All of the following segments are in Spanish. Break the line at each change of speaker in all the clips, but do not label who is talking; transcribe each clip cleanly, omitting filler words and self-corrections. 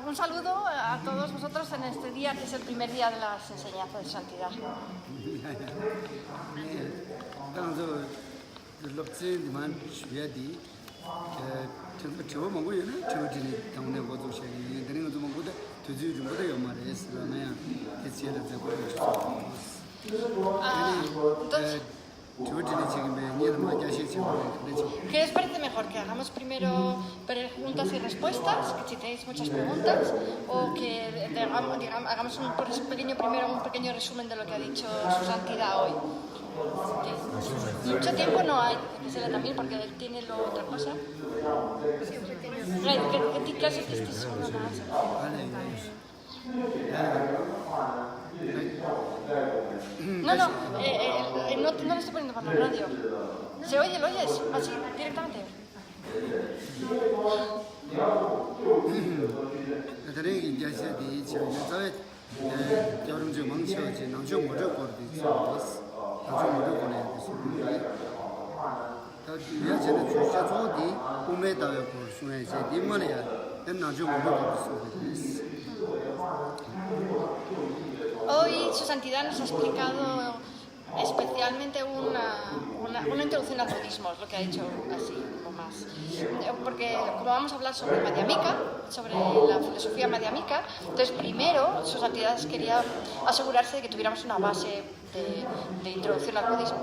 Un saludo a todos vosotros en este día, que es el primer día de las enseñanzas de santidad. Entonces, ¿qué os parece mejor? ¿Que hagamos primero preguntas y respuestas? Que si tenéis muchas preguntas, o que hagamos un pequeño resumen de lo que ha dicho su santidad hoy. Mucho tiempo no hay, díselo también, porque él tiene otra cosa. ¿Qué clases de este uno más? No lo estoy poniendo para la radio. ¿Se oye? ¿Lo oyes? Así, directamente. Hoy su santidad nos ha explicado especialmente una introducción al budismo, es lo que ha dicho así, como más. Porque como vamos a hablar sobre Madhyamika, sobre la filosofía Madhyamika, entonces primero su santidad quería asegurarse de que tuviéramos una base de introducción al budismo.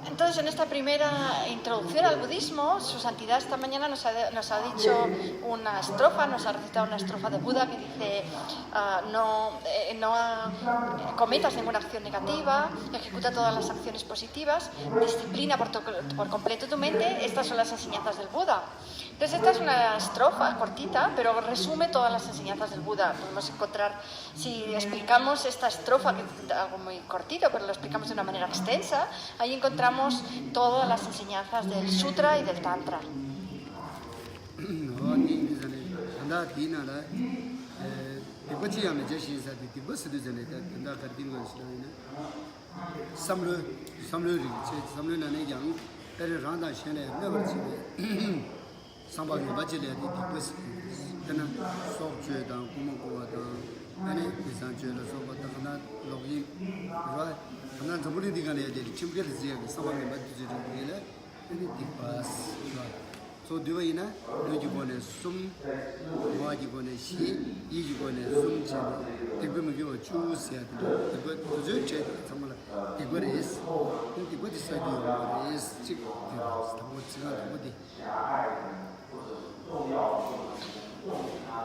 Entonces, en esta primera introducción al budismo, su santidad esta mañana nos ha dicho una estrofa, nos ha recitado una estrofa de Buda que dice no cometas ninguna acción negativa, ejecuta todas las acciones positivas, disciplina por completo tu mente. Estas son las enseñanzas del Buda. Entonces, esta es una estrofa cortita, pero resume todas las enseñanzas del Buda. Podemos encontrar, si explicamos esta estrofa, que es algo muy cortito, pero lo explicamos de una manera extensa, ahí encontramos todas las enseñanzas del Sutra y del Tantra.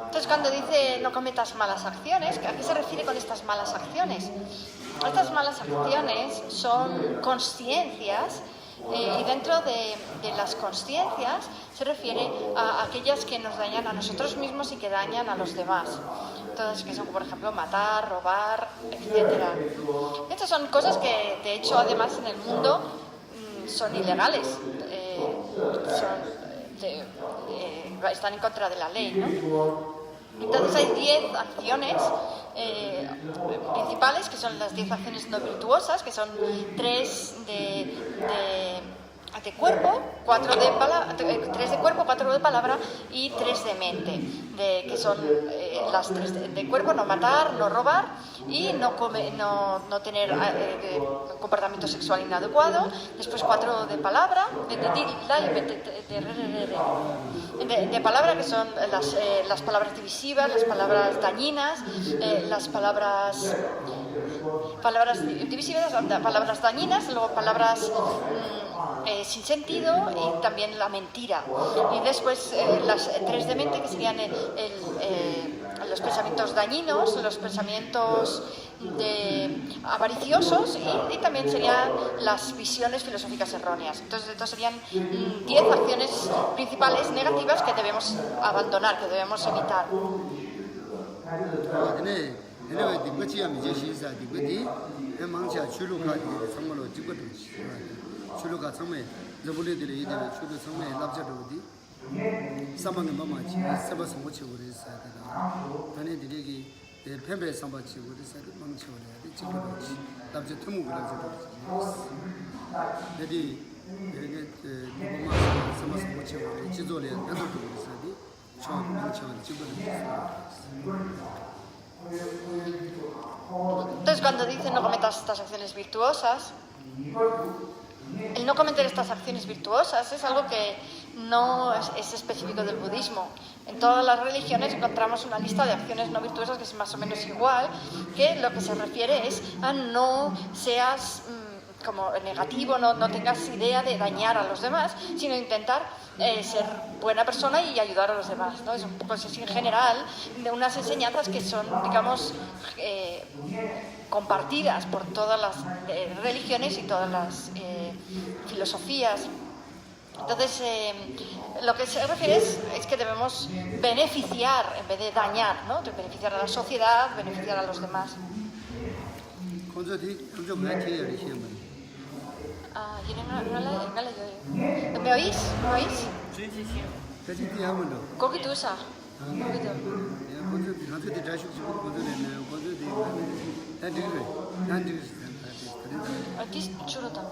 Entonces, cuando dice no cometas malas acciones, ¿a qué se refiere con estas malas acciones? Estas malas acciones son consciencias, y dentro de las consciencias se refiere a aquellas que nos dañan a nosotros mismos y que dañan a los demás. Entonces, que son, por ejemplo, matar, robar, etc. Estas son cosas que, de hecho, además en el mundo son ilegales. Están en contra de la ley, ¿no? Entonces hay 10 acciones principales, que son las 10 acciones no virtuosas, que son 3 de cuerpo, 3 de cuerpo, 4 de palabra y 3 de mente, que son las 3 de cuerpo, no matar, no robar y no tener comportamiento sexual inadecuado. Después 4 de palabra, de palabra, que son las palabras divisivas, las palabras dañinas, las palabras divisivas, palabras dañinas, luego palabras sin sentido y también la mentira. Y después las 3 de mente, que serían los pensamientos dañinos, los pensamientos avariciosos y también serían las visiones filosóficas erróneas. Entonces, estos serían 10 acciones principales negativas que debemos abandonar, que debemos evitar. Entonces, cuando dicen no cometas estas acciones virtuosas, el no cometer estas acciones virtuosas es algo que no es específico del budismo. En todas las religiones encontramos una lista de acciones no virtuosas que es más o menos igual, que lo que se refiere es a no seas como negativo, no tengas idea de dañar a los demás, sino intentar ser buena persona y ayudar a los demás, ¿no? Es un poco así en general de unas enseñanzas que son, digamos, compartidas por todas las religiones y todas las filosofías. Entonces, lo que se refiere es que debemos beneficiar en vez de dañar, ¿no? De beneficiar a la sociedad, beneficiar a los demás. ¿Me oís? ¿Me oís?
Sí, sí, sí.
Coquitusa. Aquí churuta.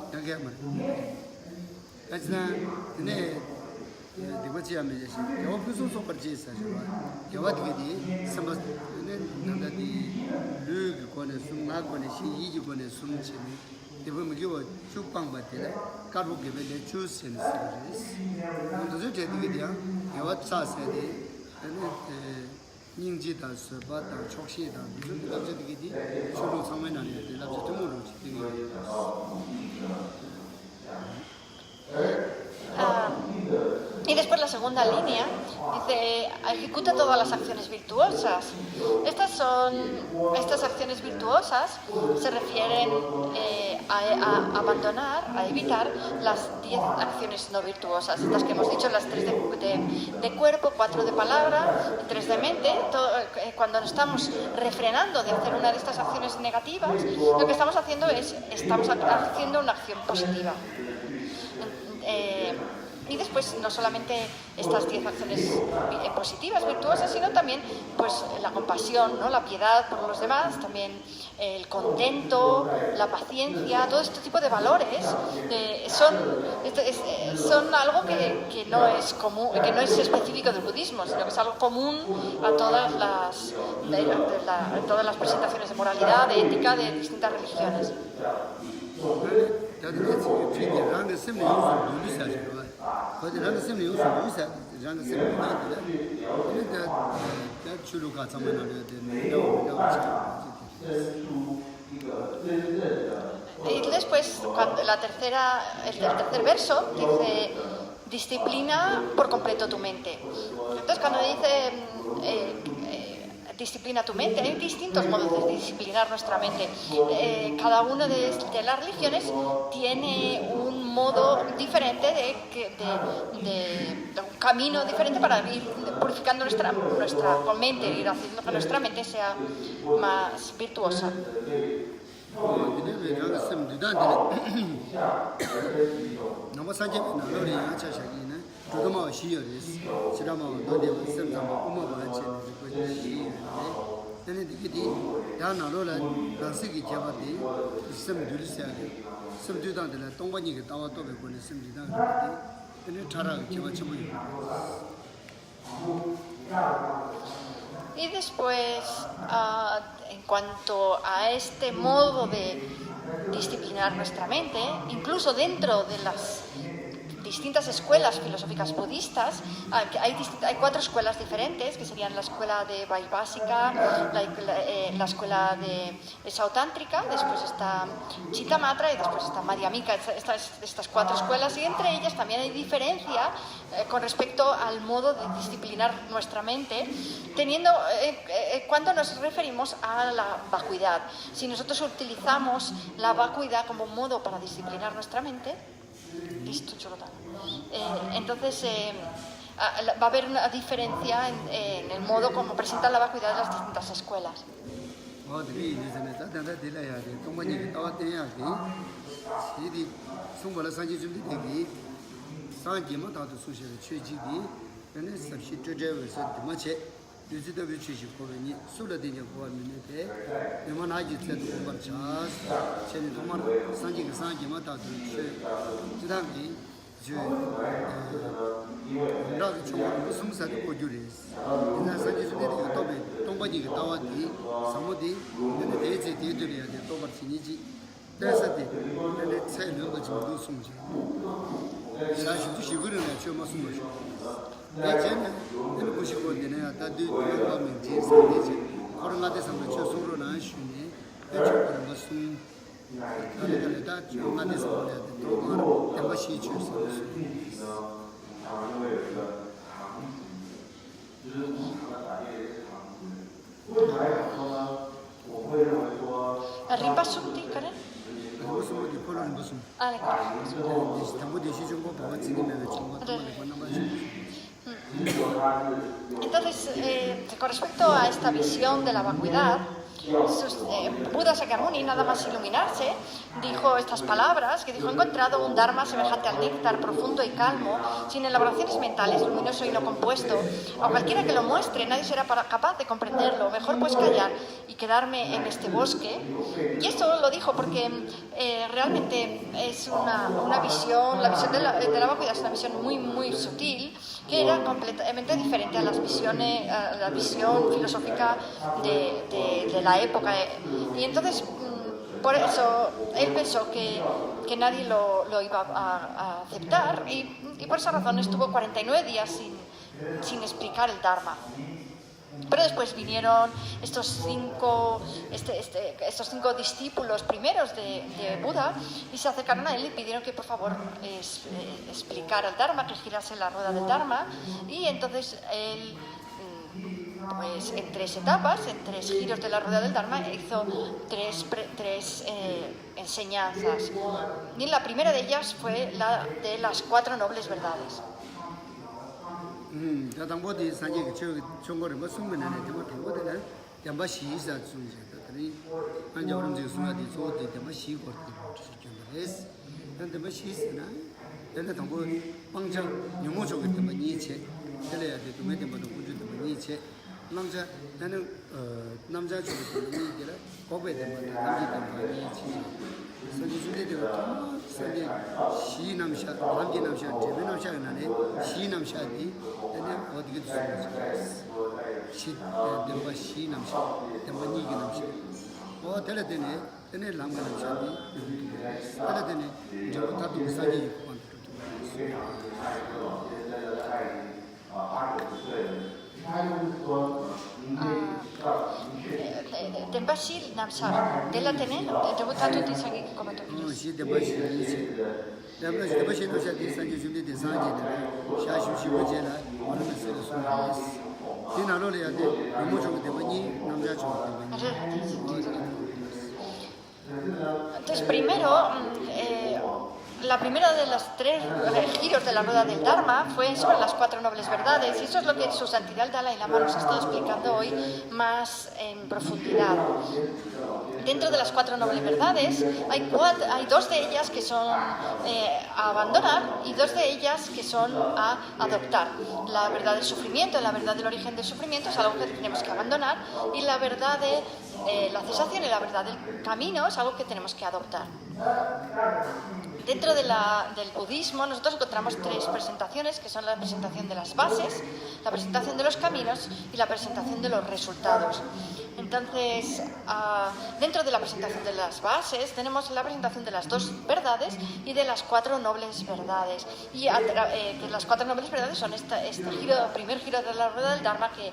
Y después la segunda línea dice, ejecuta todas las acciones virtuosas. Estas acciones virtuosas se refieren a abandonar, a evitar las 10 acciones no virtuosas. Estas que hemos dicho, las 3 de cuerpo, 4 de palabra, 3 de mente. Cuando estamos refrenando de hacer una de estas acciones negativas, lo que estamos haciendo estamos haciendo una acción positiva. Y después no solamente estas 10 acciones positivas, virtuosas, sino también pues la compasión, ¿no? La piedad por los demás, también el contento, la paciencia, todo este tipo de valores son algo que no es común, que no es específico del budismo, sino que es algo común a todas las presentaciones de moralidad, de ética de distintas religiones. Y después, el tercer verso dice, disciplina por completo tu mente. Entonces, cuando dice disciplina tu mente, hay distintos modos de disciplinar nuestra mente. Cada una de las religiones tiene un modo diferente de un camino diferente para ir purificando nuestra mente, ir haciendo que nuestra mente sea más virtuosa. Y después, en cuanto a este modo de disciplinar nuestra mente, incluso dentro de las distintas escuelas filosóficas budistas, hay 4 escuelas diferentes, que serían la escuela de Vaibhasika, la escuela de Sautántrica, después está Chittamatra y después está Madhyamika, estas 4 escuelas, y entre ellas también hay diferencia con respecto al modo de disciplinar nuestra mente, cuando nos referimos a la vacuidad. Si nosotros utilizamos la vacuidad como modo para disciplinar nuestra mente, entonces va a haber una diferencia en el modo como presentan la vacuidad de las distintas escuelas. Rinpa Sukti, Karen? Entonces, con respecto a esta visión de la vacuidad, Buda Sakyamuni, nada más iluminarse, dijo estas palabras, que dijo: he encontrado un dharma semejante al néctar, profundo y calmo, sin elaboraciones mentales, luminoso y no compuesto. A cualquiera que lo muestre, nadie será capaz de comprenderlo. Mejor pues callar y quedarme en este bosque. Y esto lo dijo porque realmente es una visión, la visión de la vacuidad es una visión muy, muy sutil, que era completamente diferente a la visión filosófica de la época. Y entonces, por eso, él pensó que nadie lo iba a aceptar, y por esa razón estuvo 49 días sin explicar el Dharma. Pero después vinieron estos cinco discípulos primeros de Buda y se acercaron a él y pidieron que por favor explicara el Dharma, que girase la rueda del Dharma. Y entonces él, pues en 3 etapas, en 3 giros de la rueda del Dharma, hizo tres enseñanzas. Y la primera de ellas fue la de las 4 nobles verdades. Denpashi Namsar, della tene, debuttato di sangue come tu.
No, sì, Denpashi dice. Denpashi non c'è di sangue giunti di sangue, sciascio ci vuole là, ma non si lo sono. Fino allora è un modo di venire, non già
Entonces, primero, la primera de los 3 giros de la rueda del Dharma fue sobre las 4 nobles verdades, y eso es lo que su santidad el Dalai Lama nos ha estado explicando hoy más en profundidad. Dentro de las 4 nobles verdades hay 2 de ellas que son a abandonar y 2 de ellas que son a adoptar. La verdad del sufrimiento, la verdad del origen del sufrimiento es algo que tenemos que abandonar, y la verdad de la cesación y la verdad del camino es algo que tenemos que adoptar. Dentro dentro del budismo nosotros encontramos tres presentaciones, que son la presentación de las bases, la presentación de los caminos y la presentación de los resultados. Entonces, dentro de la presentación de las bases tenemos la presentación de las dos verdades y de las cuatro nobles verdades. Y que las cuatro nobles verdades son este primer giro de la rueda del Dharma que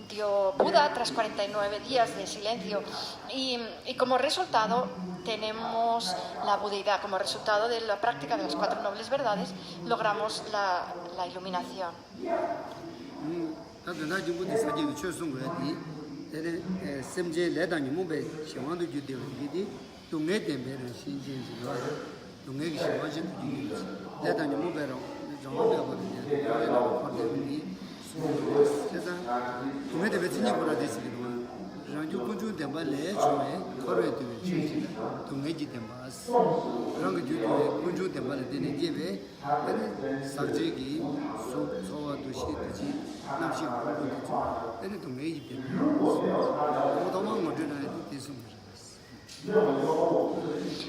dio Buda tras 49 días de silencio. Y como resultado tenemos la budeidad. Como resultado de la práctica de las cuatro nobles verdades logramos la iluminación.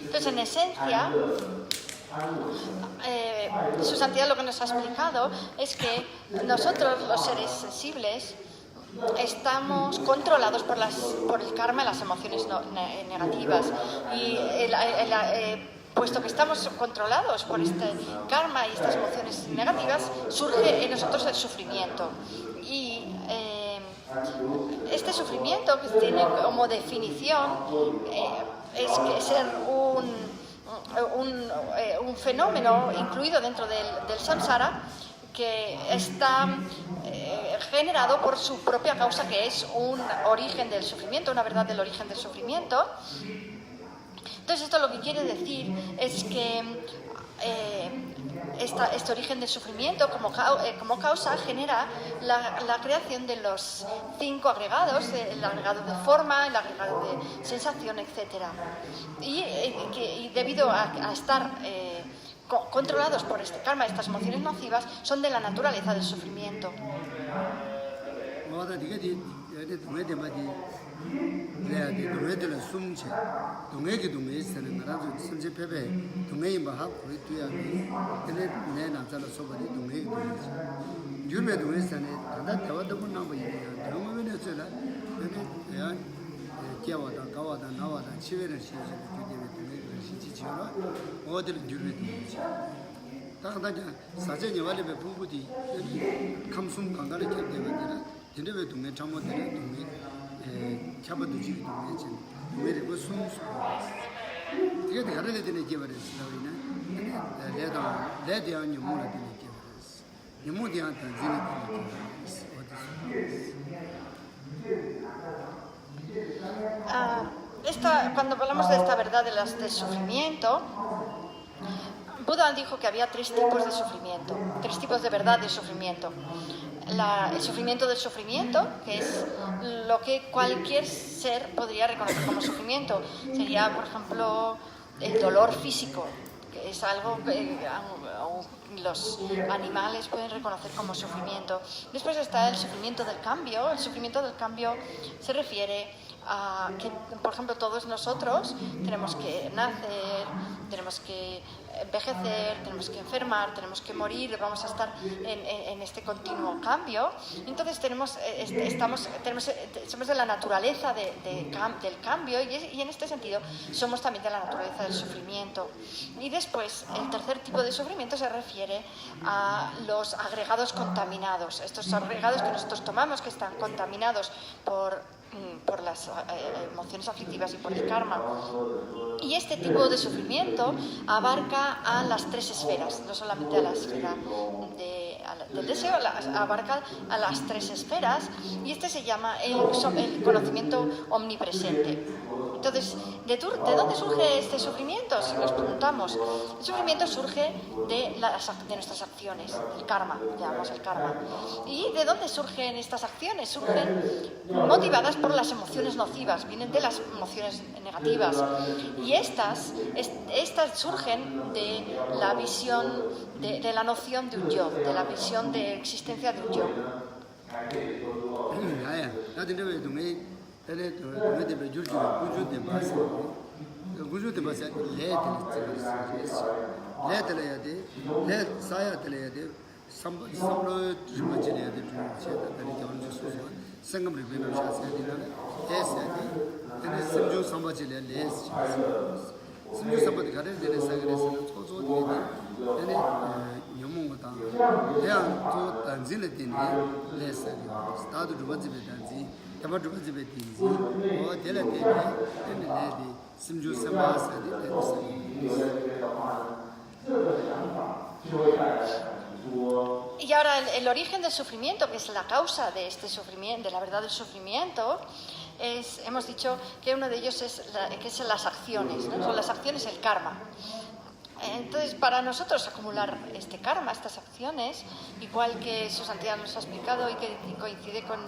Entonces, en esencia, su santidad lo que nos ha explicado es que nosotros, los seres sensibles, estamos controlados por el karma y las emociones negativas. Y puesto que estamos controlados por este karma y estas emociones negativas, surge en nosotros el sufrimiento. Y este sufrimiento, que tiene como definición, es que ser un fenómeno incluido dentro del samsara, que está generado por su propia causa, que es un origen del sufrimiento, una verdad del origen del sufrimiento. Entonces, esto lo que quiere decir es que este origen del sufrimiento como causa genera la creación de los 5 agregados, el agregado de forma, el agregado de sensación, etc. Y debido a estar controlados por este karma, estas emociones nocivas, son de la naturaleza del sufrimiento. Cuando hablamos de esta verdad del sufrimiento, Buda dijo que había 3 tipos de sufrimiento, 3 tipos de verdad del sufrimiento. El sufrimiento del sufrimiento, que es lo que cualquier ser podría reconocer como sufrimiento. Sería, por ejemplo, el dolor físico, que es algo que los animales pueden reconocer como sufrimiento. Después está el sufrimiento del cambio. El sufrimiento del cambio se refiere a que, por ejemplo, todos nosotros tenemos que nacer, tenemos que envejecer, tenemos que enfermar, tenemos que morir, vamos a estar en este continuo cambio. Entonces somos de la naturaleza del cambio y en este sentido somos también de la naturaleza del sufrimiento. Y después, el tercer tipo de sufrimiento se refiere a los agregados contaminados, estos agregados que nosotros tomamos que están contaminados por las emociones aflictivas y por el karma. Y este tipo de sufrimiento abarca a las 3 esferas, no solamente a la esfera del deseo, abarca a las 3 esferas, y este se llama el conocimiento omnipresente. Entonces, ¿de dónde surge este sufrimiento? Si nos preguntamos, el sufrimiento surge de nuestras acciones, el karma, llamamos el karma. ¿Y de dónde surgen estas acciones? Surgen motivadas por las emociones nocivas, vienen de las emociones negativas. Y estas surgen de la visión, de la noción de un yo, de la visión de existencia de un yo.
guju de basa le de ya de le saya de ya de samlo juma de ya de che da ni jawn ju so sangam ri be no sha se de na le se de ne simjo samba je le simjo samba de gare de sa gare so so de ne nyomong da ya to tanzil de le se sta du juma de tanzi tama juma de tinzi o de la de ne le simjo samba sa
Y ahora el origen del sufrimiento, que es la causa de este sufrimiento, de la verdad del sufrimiento, hemos dicho que uno de ellos que son las acciones, ¿no? Son las acciones, el karma. Entonces, para nosotros acumular este karma, estas acciones, igual que su santidad nos ha explicado y que coincide con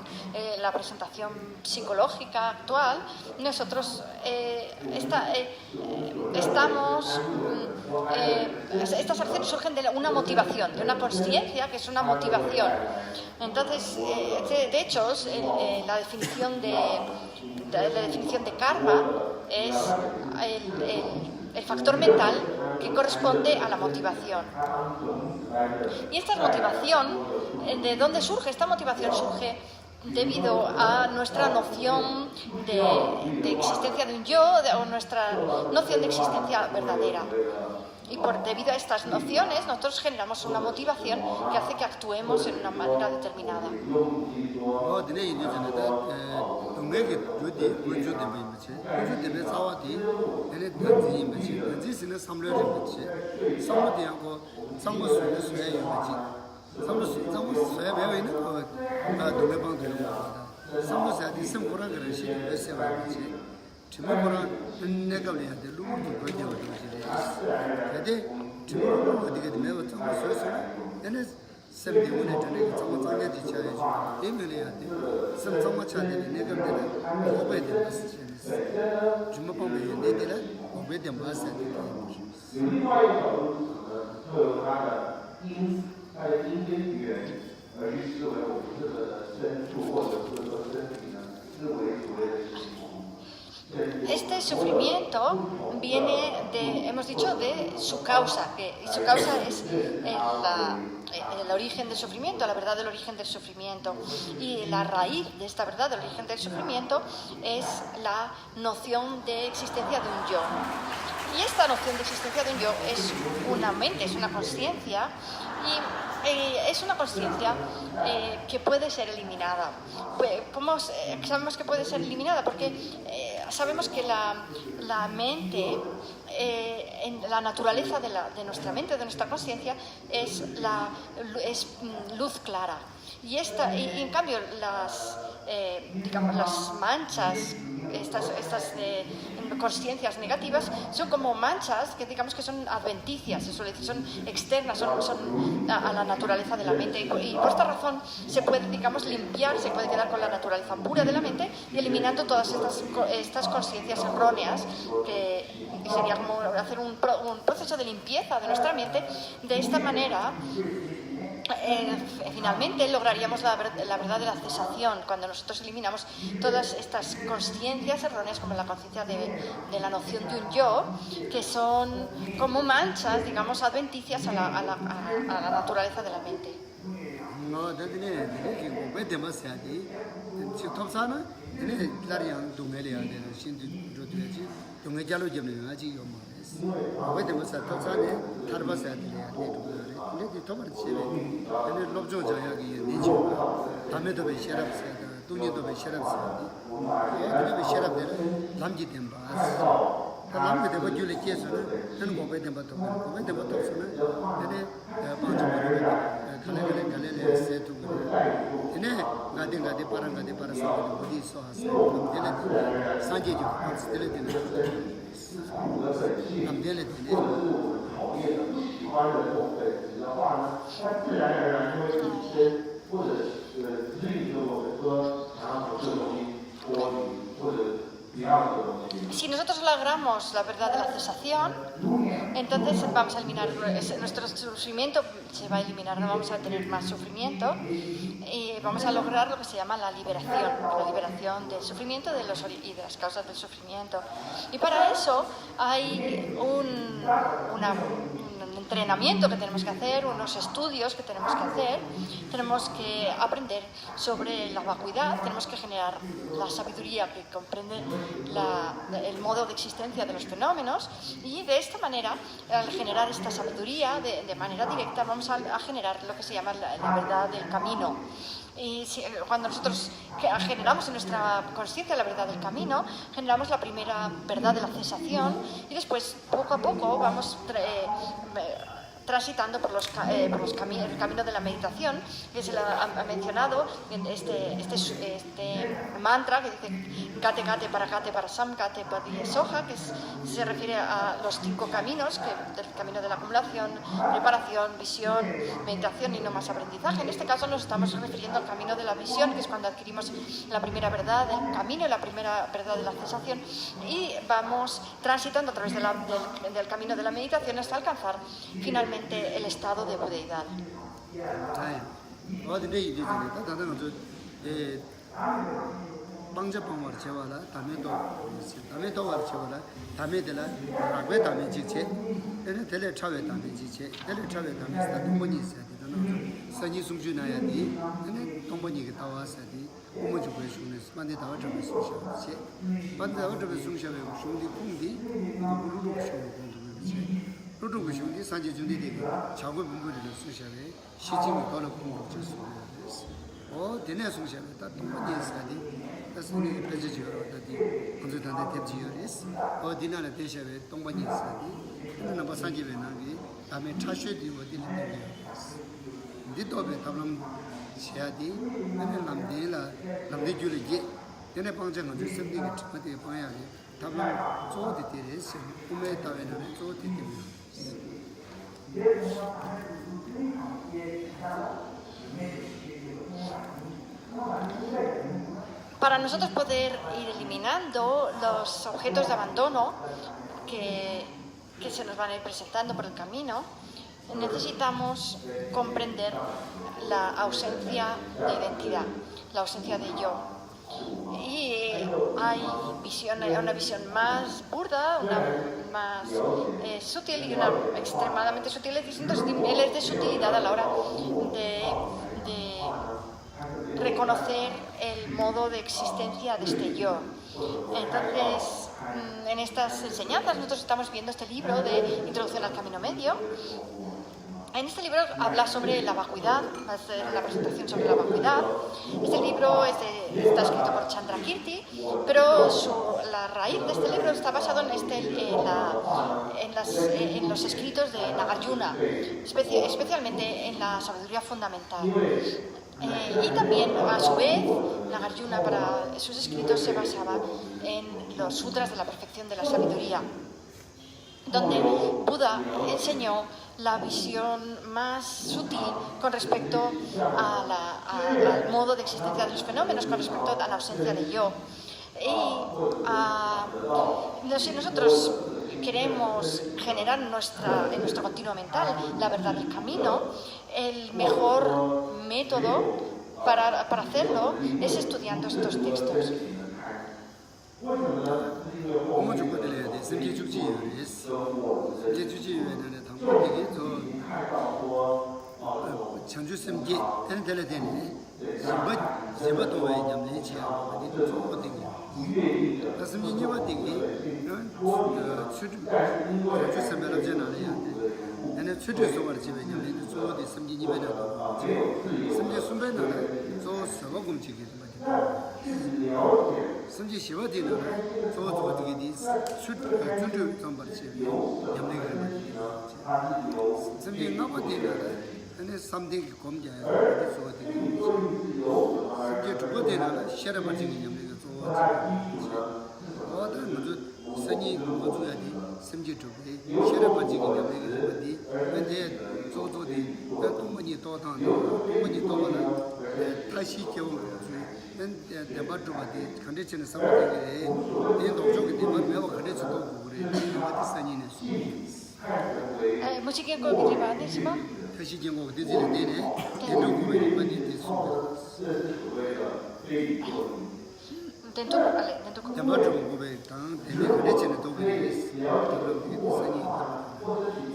la presentación psicológica actual, nosotros estas acciones surgen de una motivación, de una consciencia que es una motivación. Entonces, de hecho, la definición de karma es el factor mental que corresponde a la motivación. Y esta motivación, ¿de dónde surge? Esta motivación surge debido a nuestra noción de existencia de un yo o nuestra noción de existencia verdadera. Y debido a estas nociones, nosotros generamos una motivación que hace que actuemos en una manera determinada.
Timopora negabli hade lu du ko de wato ade timopora de de mewa tamo so ene semde one tane tamo tane di chaye de mele hade sam tamo chade negabli de obe de bas timopora de de la obe de bas
Este sufrimiento viene hemos dicho, de su causa, y su causa es el origen del sufrimiento, la verdad del origen del sufrimiento. Y la raíz de esta verdad del origen del sufrimiento es la noción de existencia de un yo. Y esta noción de existencia de un yo es una mente, es una consciencia, y es una consciencia que puede ser eliminada. ¿Cómo sabemos que puede ser eliminada? Porque sabemos que la mente, la naturaleza de nuestra mente, de nuestra consciencia, es luz clara. Y en cambio digamos, las manchas, estas consciencias negativas, son como manchas que digamos que son adventicias, se suele decir, son externas, son a la naturaleza de la mente, y por esta razón se puede, digamos, limpiar, se puede quedar con la naturaleza pura de la mente y eliminando todas estas consciencias erróneas, que sería como hacer un proceso de limpieza de nuestra mente. De esta manera finalmente lograríamos la verdad de la cesación, cuando nosotros eliminamos todas estas consciencias erróneas, como la conciencia de la noción de un yo, que son como manchas, digamos, adventicias a la naturaleza de la mente.
No,
Si nosotros logramos la verdad de la cesación, entonces vamos a eliminar nuestro sufrimiento, se va a eliminar, no vamos a tener más sufrimiento y vamos a lograr lo que se llama la liberación del sufrimiento y de las causas del sufrimiento. Y para eso hay un entrenamiento que tenemos que hacer, unos estudios que tenemos que hacer, tenemos que aprender sobre la vacuidad, tenemos que generar la sabiduría que comprende el modo de existencia de los fenómenos y de esta manera, al generar esta sabiduría de manera directa, vamos a generar lo que se llama la verdad del camino. Y cuando nosotros generamos en nuestra conciencia la verdad del camino, generamos la primera verdad de la cesación y después, poco a poco, vamos transitando por el camino de la meditación, que se ha mencionado este mantra que dice Gate Gate Parasam Gate Padiye Soja, que se refiere a los 5 caminos, del camino de la acumulación, preparación, visión, meditación y no más aprendizaje. En este caso nos estamos refiriendo al camino de la visión, que es cuando adquirimos la primera verdad del camino y la primera verdad de la cesación, y vamos transitando a través del camino de la meditación hasta alcanzar finalmente el estado de budeidad.
로드고兄弟 산지 준비되게 작업 분들을 수시하게 시집을 걸어 공부를 어 되네 수시하게 다 동반이 있어야지 그래서 프레지지어로 어디 언제든지 대지어리스 어 디나는 대셔에 동반이 있어야지 그러나 뭐 산지에 나기 다음에 차셔디 어디는 되게 디도베 담람 시야디 내가 남데라 남데줄이 얘네 방정은 선생님이 어디 봐야지 담람 조디들에서 꿈에 따위는 조디들
Para nosotros poder ir eliminando los objetos de abandono que se nos van a ir presentando por el camino, necesitamos comprender la ausencia de identidad, la ausencia de yo. Y hay una visión más burda, una más sutil y una extremadamente sutil, distintos niveles de sutilidad a la hora de reconocer el modo de existencia de este yo. Entonces, en estas enseñanzas nosotros estamos viendo este libro de Introducción al Camino Medio. En este libro habla sobre la vacuidad, va a ser la presentación sobre la vacuidad. Este libro está escrito por Chandrakirti, pero la raíz de este libro está basado en los escritos de Nagarjuna, especialmente en la sabiduría fundamental. Y también, a su vez, Nagarjuna para sus escritos se basaba en los sutras de la perfección de la sabiduría, donde Buda enseñó la visión más sutil con respecto al modo de existencia de los fenómenos, con respecto a la ausencia de yo. Y si nosotros queremos generar en nuestro continuo mental la verdad del camino, el mejor método para hacerlo es estudiando estos textos.
समझी शिवाजी ने तो के दी चुटू संबर से हमने के समझी ना पति ने समथिंग कम जाए तो समझी तो दे ना शेर मर्जी हमने के तो और मुझे सनी मुझे यानी समझी तो शेर मर्जी हमने के दी मैंने तो 소소디 동문이 도당 동문이 도는 다시 겨우 대바트바디 컨디션 상황에 얘도 저기 되면 매우 컨디션도 그래 어디 산이네
música que te va a decir
다시 경고 되지는 되네 얘도 그거에 많이 됐어
dentro
대바트 그거에 당 되게 컨디션도 그래 산이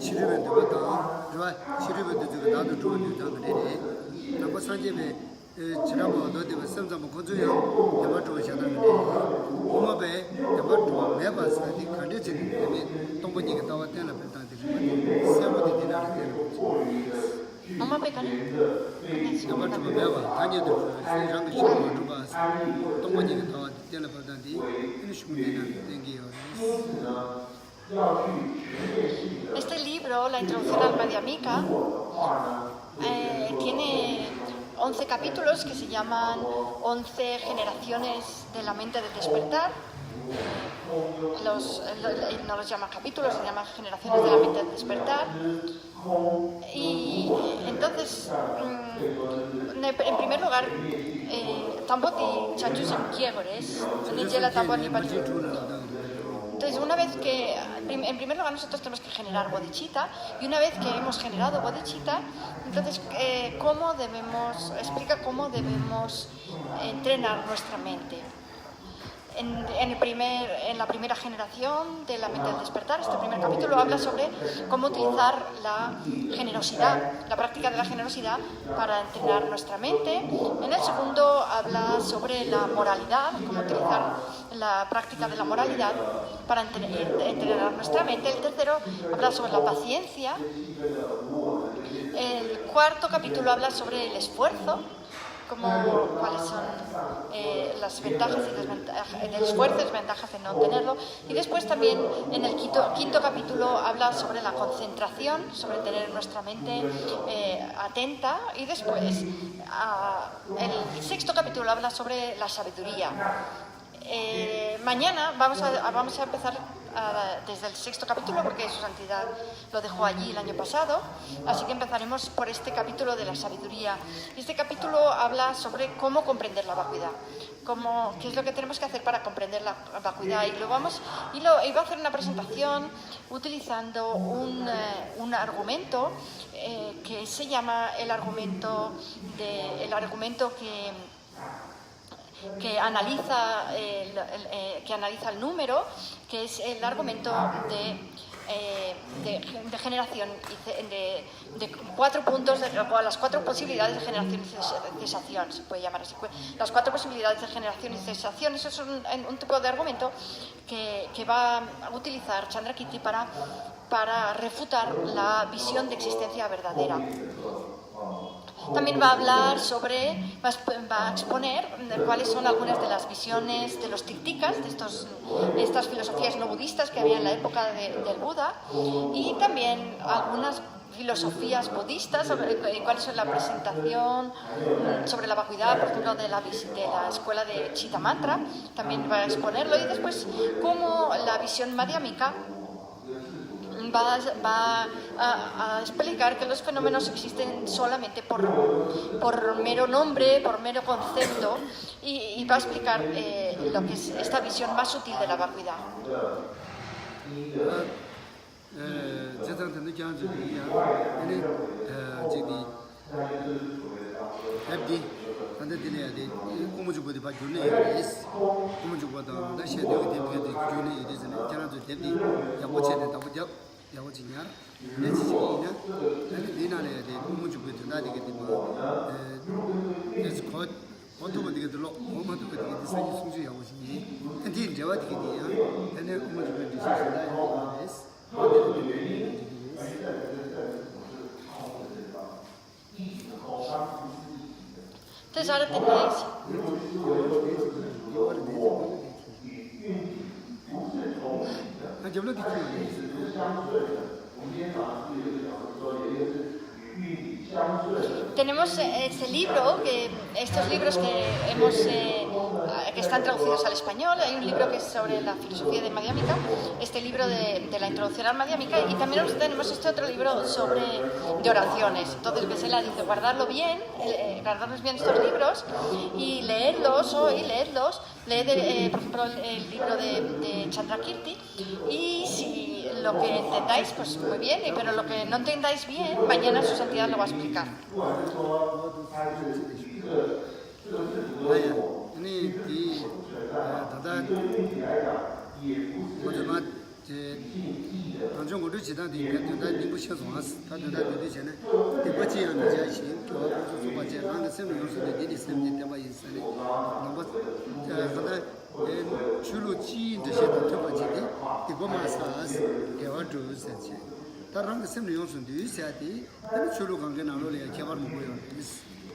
치료는 되거든 좋아 치료도 되고 나도 좋은 줄 알았는데 나고 산집에 지나고 너도 섬섬 고조요 대바트 하잖아요 엄마배 대바트 매번 이 컨디션 때문에 동분이가 나와 때는 일단 세모디 되나를 되는
Mamá pecane.
대바트 매번 다녀도 세상도 쉬고 들어가서 동분이가 나와 때는 일단 이 쉬문에는 땡기요
Este libro, La introducción al alma de Amica, tiene 11 capítulos que se llaman 11 generaciones de la mente del despertar. No los llama capítulos, se llaman generaciones de la mente del despertar. Y entonces, en primer lugar, Tamboti Chanchusem Kiegores, Nijela Tamboni Entonces, una vez que, en primer lugar, nosotros tenemos que generar bodhicitta, y una vez que hemos generado bodhicitta, entonces, explica cómo debemos entrenar nuestra mente. En la primera generación de la mente del despertar, este primer capítulo habla sobre cómo utilizar la generosidad, la práctica de la generosidad para entrenar nuestra mente. En el segundo habla sobre la moralidad, cómo utilizar la práctica de la moralidad para entrenar nuestra mente. El tercero habla sobre la paciencia. El cuarto capítulo habla sobre el esfuerzo, cuáles son las ventajas y desventajas del esfuerzo y desventajas de no tenerlo. Y después también en el quinto capítulo habla sobre la concentración, sobre tener nuestra mente atenta. Y después el sexto capítulo habla sobre la sabiduría. Mañana vamos a empezar desde el sexto capítulo, porque Su Santidad lo dejó allí el año pasado, así que empezaremos por este capítulo de la sabiduría. Este capítulo habla sobre cómo comprender la vacuidad, qué es lo que tenemos que hacer para comprender la vacuidad, y va a hacer una presentación utilizando un argumento que se llama el argumento que analiza el número, que es el argumento de generación de 4 puntos, las 4 posibilidades de generación y cesación, se puede llamar así. Las 4 posibilidades de generación y cesación, eso es un tipo de argumento que va a utilizar Chandrakirti para refutar la visión de existencia verdadera. También va a exponer cuáles son algunas de las visiones de los tiktikas, de estas filosofías no budistas que había en la época del Buda, y también algunas filosofías budistas, cuál es la presentación sobre la vacuidad, por ejemplo, de la escuela de Chittamantra, también va a exponerlo, y después cómo la visión madhyamika va a explicar que los fenómenos existen solamente por mero nombre, por mero concepto, y va a explicar lo que es esta visión más sutil de la vacuidad.
야고지냐 내지지기냐 내나래 공무주부터 나디게 되면 그래서 곧 어떻게 되게 들어 뭐마도 되게 디자인 숨지 야고지니 근데 제가 되게 돼요 근데 공무주부 디자인이다 yes
Entonces ahora tenéis tenemos ese libro, estos libros que hemos que están traducidos al español. Hay un libro que es sobre la filosofía de Madhyamika, este libro de la introducción al Madhyamika, y también tenemos este otro libro de oraciones. Entonces Besela dice guardarnos bien estos libros y leedlos hoy, leed por ejemplo el libro de Chandrakirti, y si lo que entendáis pues muy bien, pero lo que no entendáis bien, mañana su santidad lo va a explicar.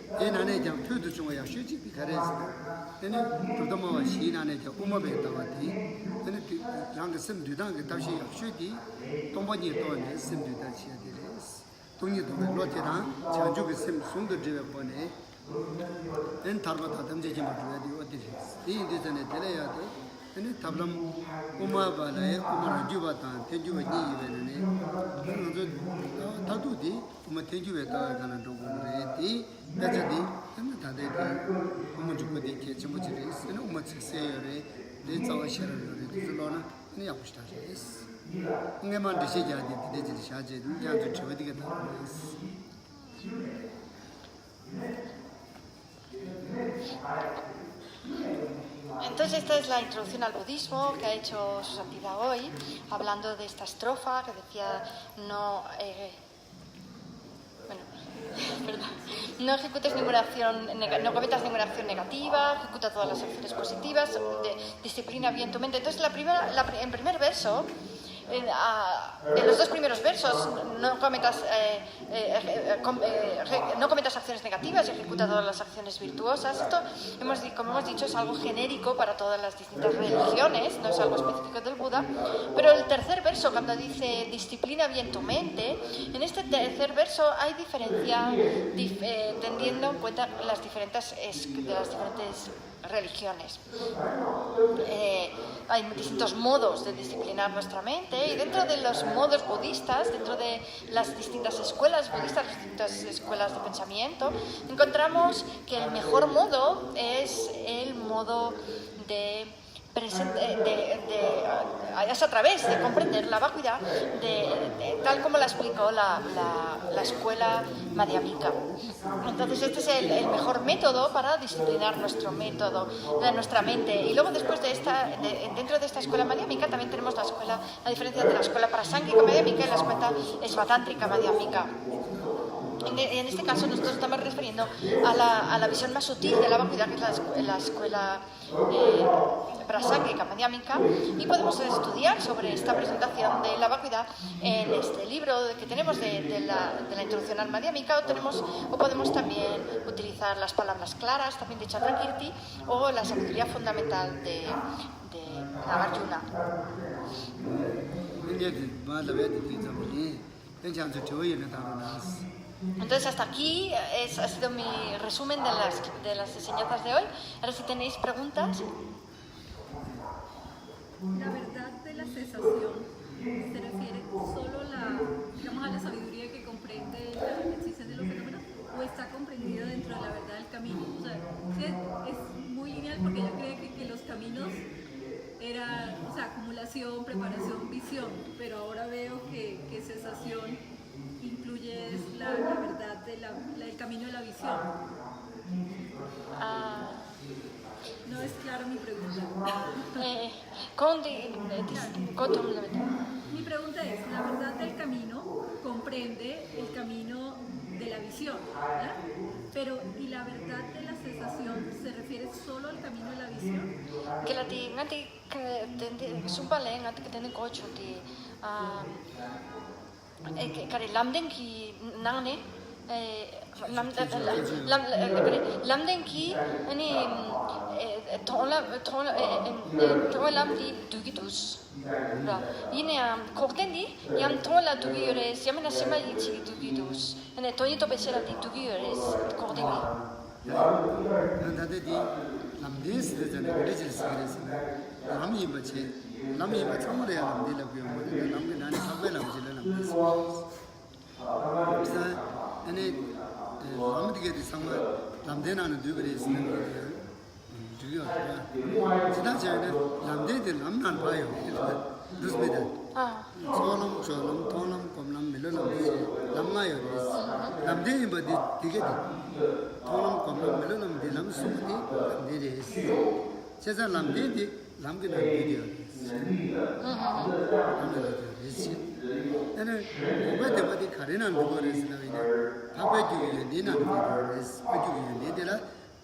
얘나네 장 표도 좀 와야 쉬지 비가래서 얘네 그도뭐 시나네 저 우마베 다와디 얘네 랑 심두당 그 다시 쉬디 동번이 또네 심두다 시야데레스 동이 동에 로테랑 자주게 심 송도 제베 보네 엔 타르바다 담제지 마주야디 어디스 이 인디전에 데려야데 얘네 탑람 우마바라에 우마라 주바탄 텐주베 니이베네 그래서 다두디 우마 텐주베 다가는 도고레디 that's the Umujuki Chimuchis, and Umatsere, the Zawashara, the Lona, and the Apustages. Ungaman de Shija did the Shaji, Jan to Chevy.
Entonces esta es la introducción al budismo que ha hecho su santidad hoy, hablando de esta estrofa que decía no ejecutes ninguna acción, no cometas ninguna acción negativa, ejecuta todas las acciones positivas, disciplina bien tu mente. Entonces en primer verso, en los dos primeros versos, no cometas acciones negativas y ejecuta todas las acciones virtuosas. Esto, como hemos dicho, es algo genérico para todas las distintas religiones, no es algo específico del Buda. Pero el tercer verso, cuando dice disciplina bien tu mente, en este tercer verso hay diferencia teniendo en cuenta las diferentes religiones. Hay distintos modos de disciplinar nuestra mente, y dentro de los modos budistas, dentro de las distintas escuelas budistas, las distintas escuelas de pensamiento, encontramos que el mejor modo es el modo es a través de comprender la vacuidad tal como la explicó la escuela Madhyamika. Entonces este es el mejor método para disciplinar nuestra mente. Y luego después dentro de esta escuela Madhyamika también tenemos la diferencia entre la escuela Prasángika Madhyamika y la escuela Svatántrika Madhyamika. En este caso nosotros estamos refiriendo a la visión más sutil de la vacuidad, que es la escuela Prasángika Madhyamika, y podemos estudiar sobre esta presentación de la vacuidad en este libro que tenemos de la introducción al Madhyamika, o podemos también utilizar las palabras claras también de Chandrakirti o la sabiduría fundamental de Nagarjuna. Entonces hasta aquí ha sido mi resumen de las enseñanzas de hoy. Ahora si tenéis preguntas.
La verdad de la cesación se refiere solo a la sabiduría que comprende la existencia de los fenómenos, o está comprendida dentro de la verdad del camino. O sea, es muy lineal, porque yo creía que los caminos era, acumulación, preparación, visión, pero ahora veo que cesación incluye la verdad del camino de la visión. No es claro mi pregunta. Mi pregunta es, la verdad del camino comprende el camino de la visión, ¿verdad? Pero, ¿y la verdad de la cesación se refiere solo al camino de la visión?
Que la ti ngati que sumpale ngati que tiene cocho ti kare lamden ki nangne lamden ki ani thola lamdi dugitus ra ine koktendi yam thola dugiyores yamena sema yichi dugitus ane toyi to besera di dugiyores koktendi
다들이 남대스잖아요. 그래서 남이 뭐지? 남이 뭐 처음에 남대라고 하면 남이 나는 답을 남지를 남대스. 그래서 아니 남들에게 상관 남대나는 누구를 쓰는 거예요. 저기가 지나쳐는 남대들 남난 봐요. 그렇습니다. 소름 통남 검남 밀어남 남마요. 남대이 뭐 되게 통남 검남 밀어남 되남 수디 남대리. 세상 남대디 남기는 비디오. 나는 오바데바디 가리는 거를 쓰나요? 밥에기 니나는 거를 쓰기 니들아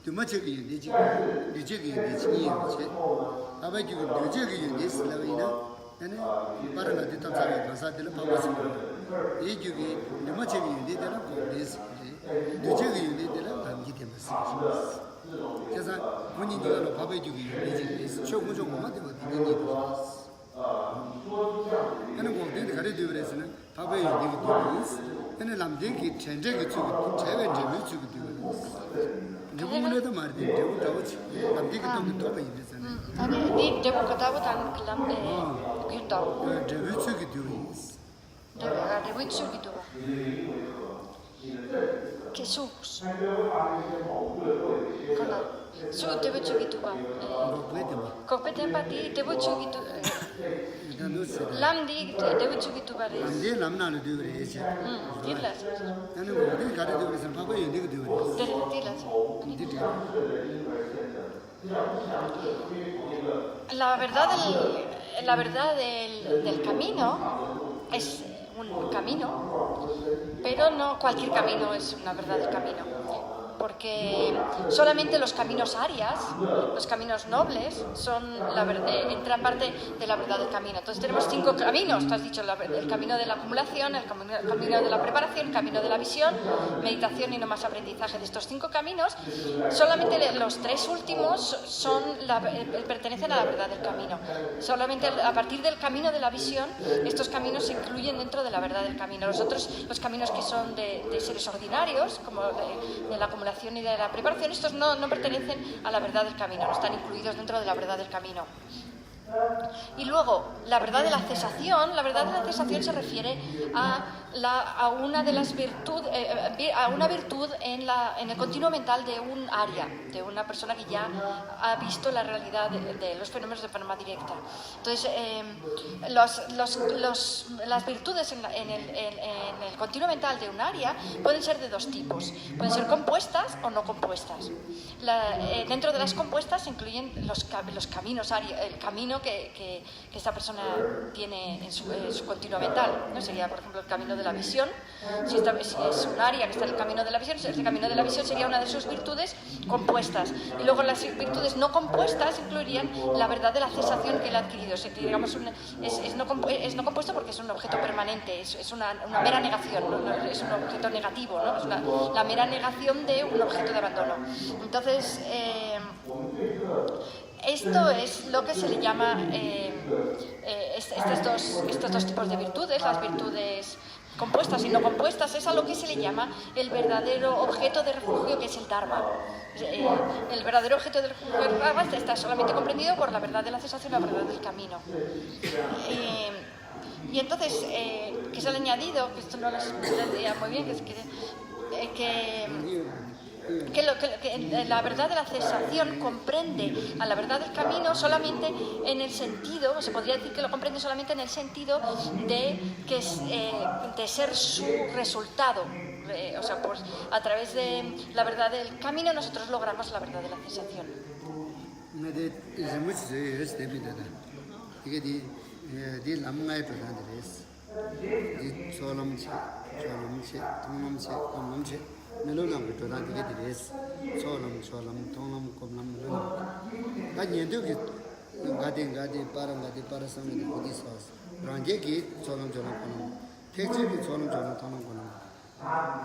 두마치기 니지 니지기 니지기 밥에기 니지기 니슬라이나 나는 바르나디 탑사에 가사들 밥을 이 주기 두마치기 니들아 거기스 니지기 니들아 남기 되면서 그래서 본인이 밥에기 니지 조금만 되고 니니 하는 거 어떻게 가르쳐 그래서는 밥에 얘기 듣고 얘는 남들이 전쟁이 주고 제외 주고 누구라도 말이 되고 다오지 남들이 또 있잖아
아니 네 제가 그다고 단 클람데 근다
제외 주고
내가 제외 주고 Jesús. Kana. Su te voy chugi tuba. Kopete pati te voy chugi tu. Lamdi te voy chugi tuba res.
lamdi lamna lu du res.
Dilas.
Nanu ko gare du res papa yo dig du res.
Dilas. La verdad del camino es un camino, pero no cualquier camino es una verdad del camino, porque solamente los caminos arias, los caminos nobles, entran parte de la verdad del camino. Entonces tenemos 5 caminos, tú has dicho, el camino de la acumulación, el camino de la preparación, el camino de la visión, meditación y no más aprendizaje. De estos 5 caminos, solamente los 3 últimos pertenecen a la verdad del camino. Solamente a partir del camino de la visión, estos caminos se incluyen dentro de la verdad del camino. Los caminos que son de seres ordinarios, como de la acumulación y de la preparación, estos no pertenecen a la verdad del camino, no están incluidos dentro de la verdad del camino. Y luego, la verdad de la cesación se refiere a una de las virtudes, a una virtud en el continuo mental de un área, de una persona que ya ha visto la realidad de los fenómenos de forma directa. Entonces, las virtudes en el continuo mental de un área pueden ser de 2 tipos, pueden ser compuestas o no compuestas. Dentro de las compuestas se incluyen los caminos, el camino que esta persona tiene en su continuo mental, ¿no? Sería, por ejemplo, el camino de la visión. Si es un área que está en el camino de la visión, el camino de la visión sería una de sus virtudes compuestas. Y luego las virtudes no compuestas incluirían la verdad de la cesación que él ha adquirido. O sea, que, digamos, es no compuesto porque es un objeto permanente, es una mera negación, ¿no? Es un objeto negativo, ¿no? Es la mera negación de un objeto de abandono. Entonces, esto es lo que se le llama estos dos tipos de virtudes, las virtudes compuestas y no compuestas, es a lo que se le llama el verdadero objeto de refugio, que es el Dharma. El verdadero objeto de refugio del Dharma está solamente comprendido por la verdad de la cesación y la verdad del camino. Y entonces, que se ha añadido, que esto no lo entendía muy bien, que la verdad de la cesación comprende a la verdad del camino solamente en el sentido, se podría decir que lo comprende solamente en el sentido de ser su resultado. O sea, pues a través de la verdad del camino nosotros logramos la verdad de la cesación.
melonam to ran de des solam tonam komlam melonam ga nyendo ki gade para sam de bodis was ranje ki solam komlam tekje ki solam tonam komlam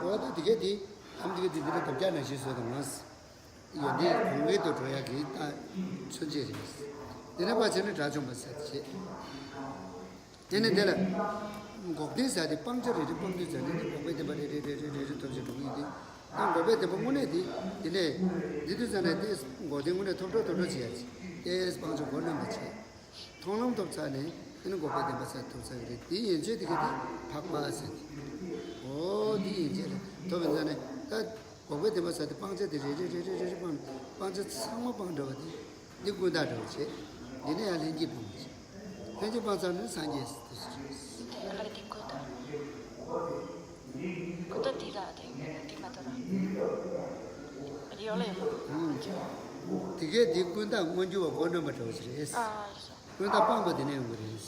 oda dige di am dige di de tabja na shi so da mas yedi kongwe to troya ki ta chunje ris dena ba chene da jom bas che dena dela gokde sa de pangje de pangje jane de kongwe de ba de to je 당 고베 대부분에디 이네 니들잖아 데 고등군에 톱도 지야지 에스 방송 걸는 거지 통남 독자네 이는 고베 대마사 독자들이 이 인제 되게 박바세 어디 인제 도변전에 고베 대마사 방제들이 방제 상모 방도디 니군다 도지 니네 알린지 봉지 현재 방사는 산지에서
Kuta tirate, timatora. Riole.
되게 니군다 먼저 보는 거 좋으시래. 그러다 빵거 되네 우리.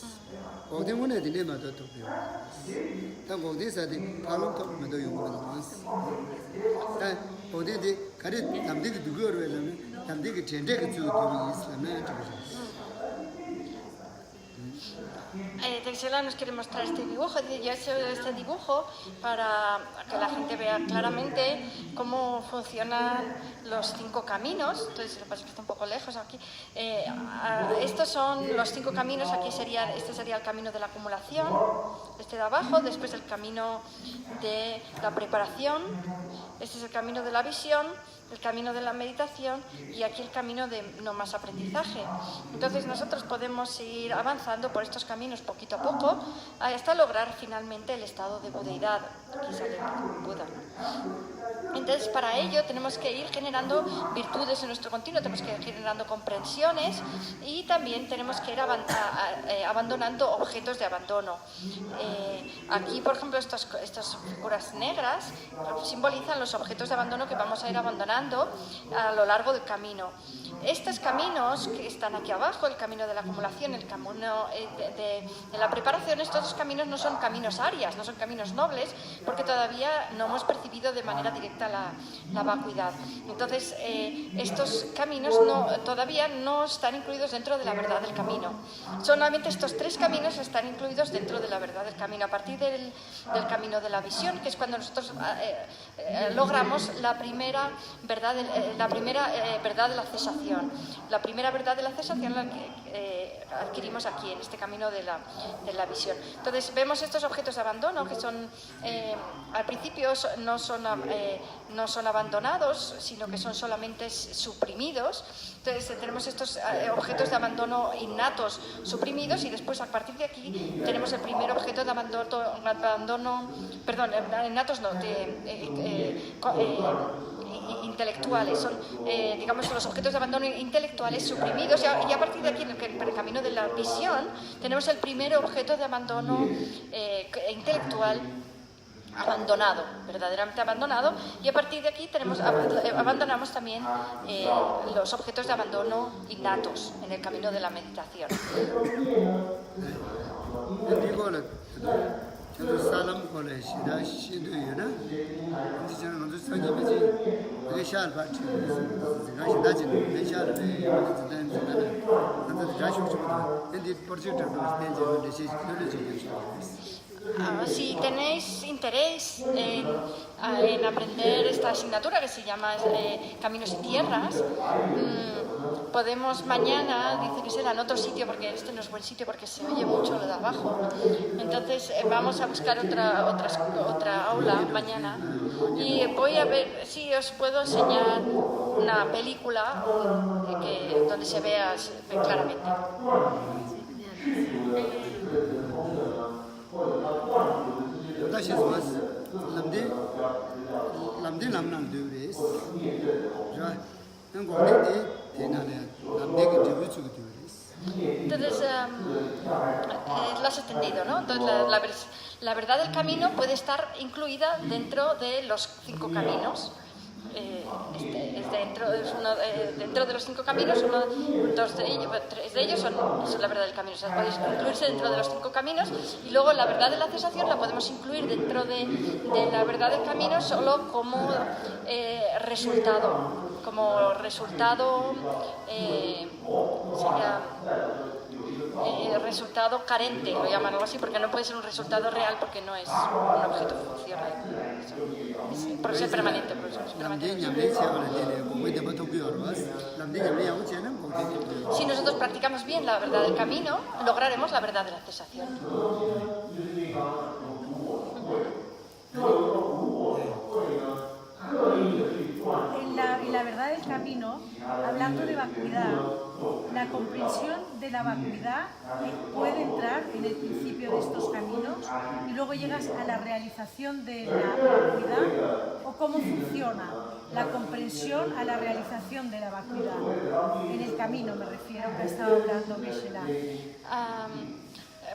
어디문에 되네 맞아 또. 당 거기서도 발롱톱도 용거든. 어디디 가리 남들이 누구로 하려면 남들이 전쟁을 주고 있으면
Texela nos quiere mostrar este dibujo. Yo he hecho este dibujo para que la gente vea claramente cómo funcionan los 5 caminos. Entonces, lo que pasa es que está un poco lejos aquí. Estos son los 5 caminos. Este sería el camino de la acumulación, este de abajo. Después el camino de la preparación. Este es el camino de la visión, el camino de la meditación y aquí el camino de no más aprendizaje. Entonces nosotros podemos ir avanzando por estos caminos poquito a poco hasta lograr finalmente el estado de budeidad. Aquí sale Buda, ¿no? Entonces para ello tenemos que ir generando virtudes en nuestro continuo, tenemos que ir generando comprensiones y también tenemos que ir abandonando objetos de abandono. Aquí, por ejemplo, estas figuras negras simbolizan los objetos de abandono que vamos a ir abandonando a lo largo del camino. Estos caminos que están aquí abajo, el camino de la acumulación, el camino de la preparación, estos caminos no son caminos arias, no son caminos nobles, porque todavía no hemos percibido de manera directa la vacuidad. Entonces, estos caminos todavía no están incluidos dentro de la verdad del camino. Solamente estos 3 caminos están incluidos dentro de la verdad del camino. A partir del camino de la visión, que es cuando nosotros logramos la primera verdad de la cesación. La primera verdad de la cesación la que adquirimos aquí, en este camino de la visión. Entonces, vemos estos objetos de abandono que son, al principio no son abandonados, sino que son solamente suprimidos. Entonces tenemos estos objetos de abandono innatos suprimidos y después a partir de aquí tenemos el primer objeto de abandono innatos no, intelectuales, son digamos los objetos de abandono intelectuales suprimidos y a partir de aquí en el camino de la visión tenemos el primer objeto de abandono intelectual abandonado, verdaderamente abandonado, y a partir de aquí abandonamos también los objetos de abandono innatos en el camino de la meditación. Si tenéis interés en aprender esta asignatura que se llama Caminos y Tierras, podemos mañana, dice que será en otro sitio, porque este no es buen sitio porque se oye mucho lo de abajo. Entonces vamos a buscar otra aula mañana y voy a ver si os puedo enseñar una película donde se vea claramente.
다시 와서 남대 남남 되어res 자 한국에 대나래 남대게 되어주고 되어res
entonces lo has entendido, ¿no? Entonces la verdad del camino puede estar incluida dentro de los 5 caminos. Dentro de los 5 caminos, 3 de ellos son la verdad del camino. O sea, podéis incluirse dentro de los 5 caminos y luego la verdad de la cesación la podemos incluir dentro de la verdad del camino solo como resultado. Como resultado sería resultado carente, lo llaman algo así, porque no puede ser un resultado real porque no es un objeto funcional. Es permanente, Si nosotros practicamos bien la verdad del camino, lograremos la verdad de la cesación.
hablando de vacuidad, la comprensión de la vacuidad puede entrar en el principio de estos caminos y luego llegas a la realización de la vacuidad, o cómo funciona la comprensión a la realización de la vacuidad. En el camino me refiero, que estaba hablando Geshe-la.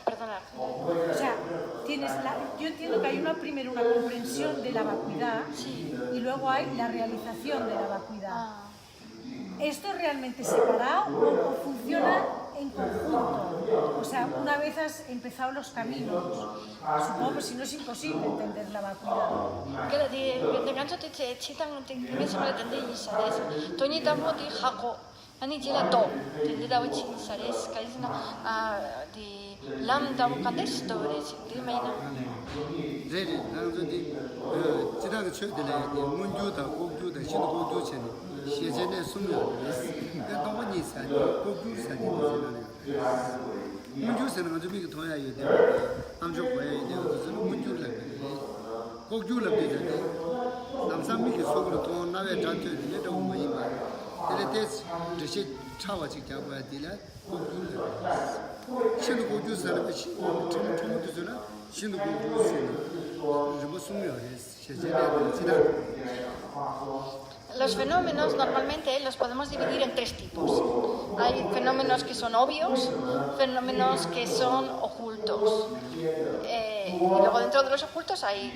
Perdona.
O sea, yo entiendo que hay primero una comprensión de la vacuidad y luego hay la realización de la vacuidad. ¿Esto es realmente separado o funciona en conjunto? O sea, una vez has empezado los caminos, supongo que si no es imposible entender la vacuidad.
Kaya di gancho ti chitang ti mesa mala tende isares. Toñi tambo di hako. Ani jela to. Tende da uchi isares. Kaisna di lam da bukandes to res. Di maina.
Jadi, nanti kita ke cuci dulu, munjuk dah, kuku dah, sini kuku sini, siapa ni semua res. Kita tahu ni sahaja, kuku sahaja ni sahaja. Munjuk sini kan cuma kita ya itu, amjuk kaya itu, tu munjuk lagi. Kuku lagi jadi, nampak ni kita suruh tu nawe jatuh ni, tu umai mah. Jadi tes, jadi cawa cikgu kaya dia, kuku lagi. Sini kuku sana, cuma tu sana.
Los fenómenos normalmente los podemos dividir en tres tipos. Hay fenómenos que son obvios, fenómenos que son ocultos. Y luego dentro de los ocultos hay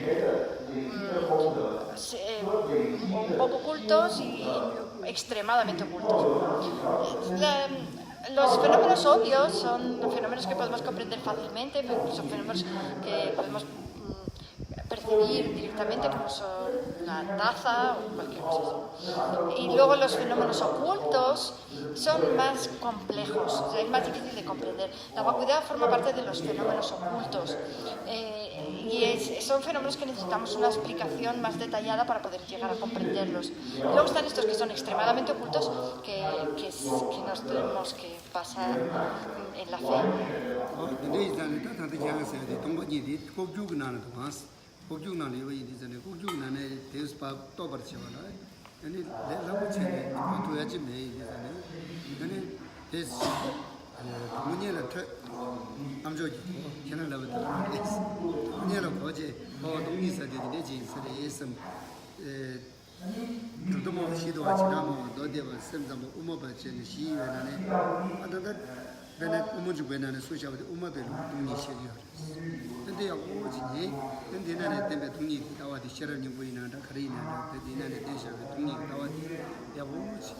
un poco ocultos y extremadamente ocultos. Los fenómenos obvios son fenómenos que podemos comprender fácilmente, son fenómenos que podemos percibir directamente, como son la taza o cualquier cosa así. Y luego los fenómenos ocultos son más complejos, o sea, es más difícil de comprender. La vacuidad forma parte de los fenómenos ocultos y son fenómenos que necesitamos una explicación más detallada para poder llegar a comprenderlos. Y luego están estos que son extremadamente ocultos, que nos tenemos que pasar en la fe.
Kukjuna liwa yi dizane, kukjuna ne teus pa tobar chewa la, yani lamu chene, tu yachi me yi dizane, yani tes munye la tu amjo ji, kena lawa dhala tes, munye la koje, dongi sa didi ne ji sari esam, tutumo shido wachi namo, dodeva sem zamba umaba chene shi yuwa nane, adada bene umunju bene ne susha wade umabe lu dongi shiri yuwa. 근데 야 오지니 근데 나네 때문에 동이 나와디 시라니 보이나 다 가리나 근데 나네 대셔 동이 나와디 야 오지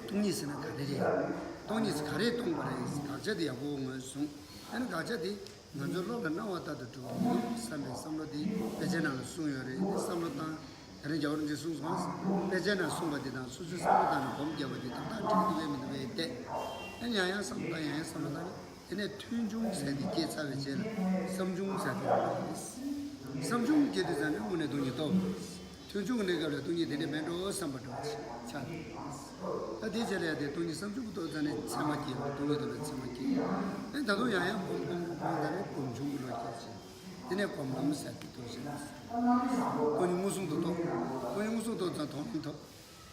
동이스나 가리리 동이스 가리 동바레스 가자디 야 보면 숭 아니 가자디 먼저로 나와다도 또 삼에 삼로디 배제나는 숭여리 삼로다 그런 저런 게 숭숭 배제나 숭바디다 수수 삼로다는 범겨버디 다 되게 되면 돼 아니야 삼로다야 삼로다 얘네 튼중 세디 계산을 제일 삼중 세디 삼중 계산은 오늘 돈이 더 튼중은 내가 돈이 되는 맨로 삼바도 차 어디저래야 돼 돈이 삼중부터 전에 참아기 돈이 더 참아기 나도 야야 공공공단에 공중으로 했지 얘네 공감 세디 도시 돈이 무슨도 돈이 더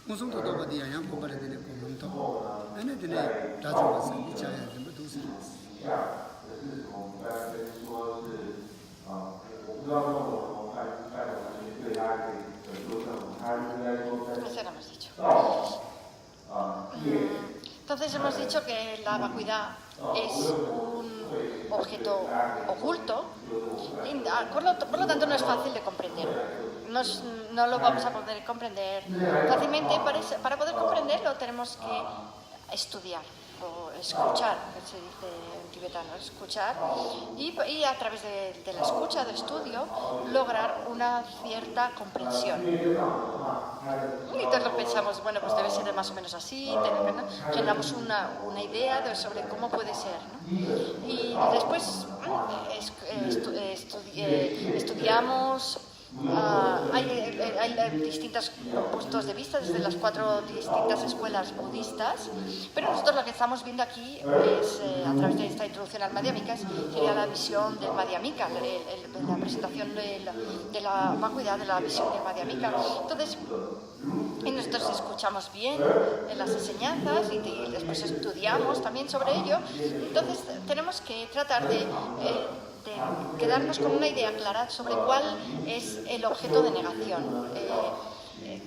무슨도 더 어디 야야 공부를 되는 공감도 얘네들이 다 좋아서 이차야 좀 도시
Entonces hemos dicho que la vacuidad es un objeto oculto y por lo tanto no es fácil de comprender. No lo vamos a poder comprender fácilmente. Para poder comprenderlo tenemos que estudiar o escuchar, que se dice en tibetano, escuchar, y a través de la escucha, del estudio, lograr una cierta comprensión. Y entonces lo pensamos, bueno, pues debe ser más o menos así, generamos una idea sobre cómo puede ser, ¿no? Y después estudiamos hay distintos puntos de vista desde las 4 distintas escuelas budistas, pero nosotros lo que estamos viendo aquí es, a través de esta introducción al Madhyamika, sería la visión del Madhyamika, la presentación de la vacuidad de la visión del Madhyamika. Entonces, y nosotros escuchamos bien las enseñanzas y después estudiamos también sobre ello. Entonces tenemos que tratar de quedarnos con una idea clara sobre cuál es el objeto de negación,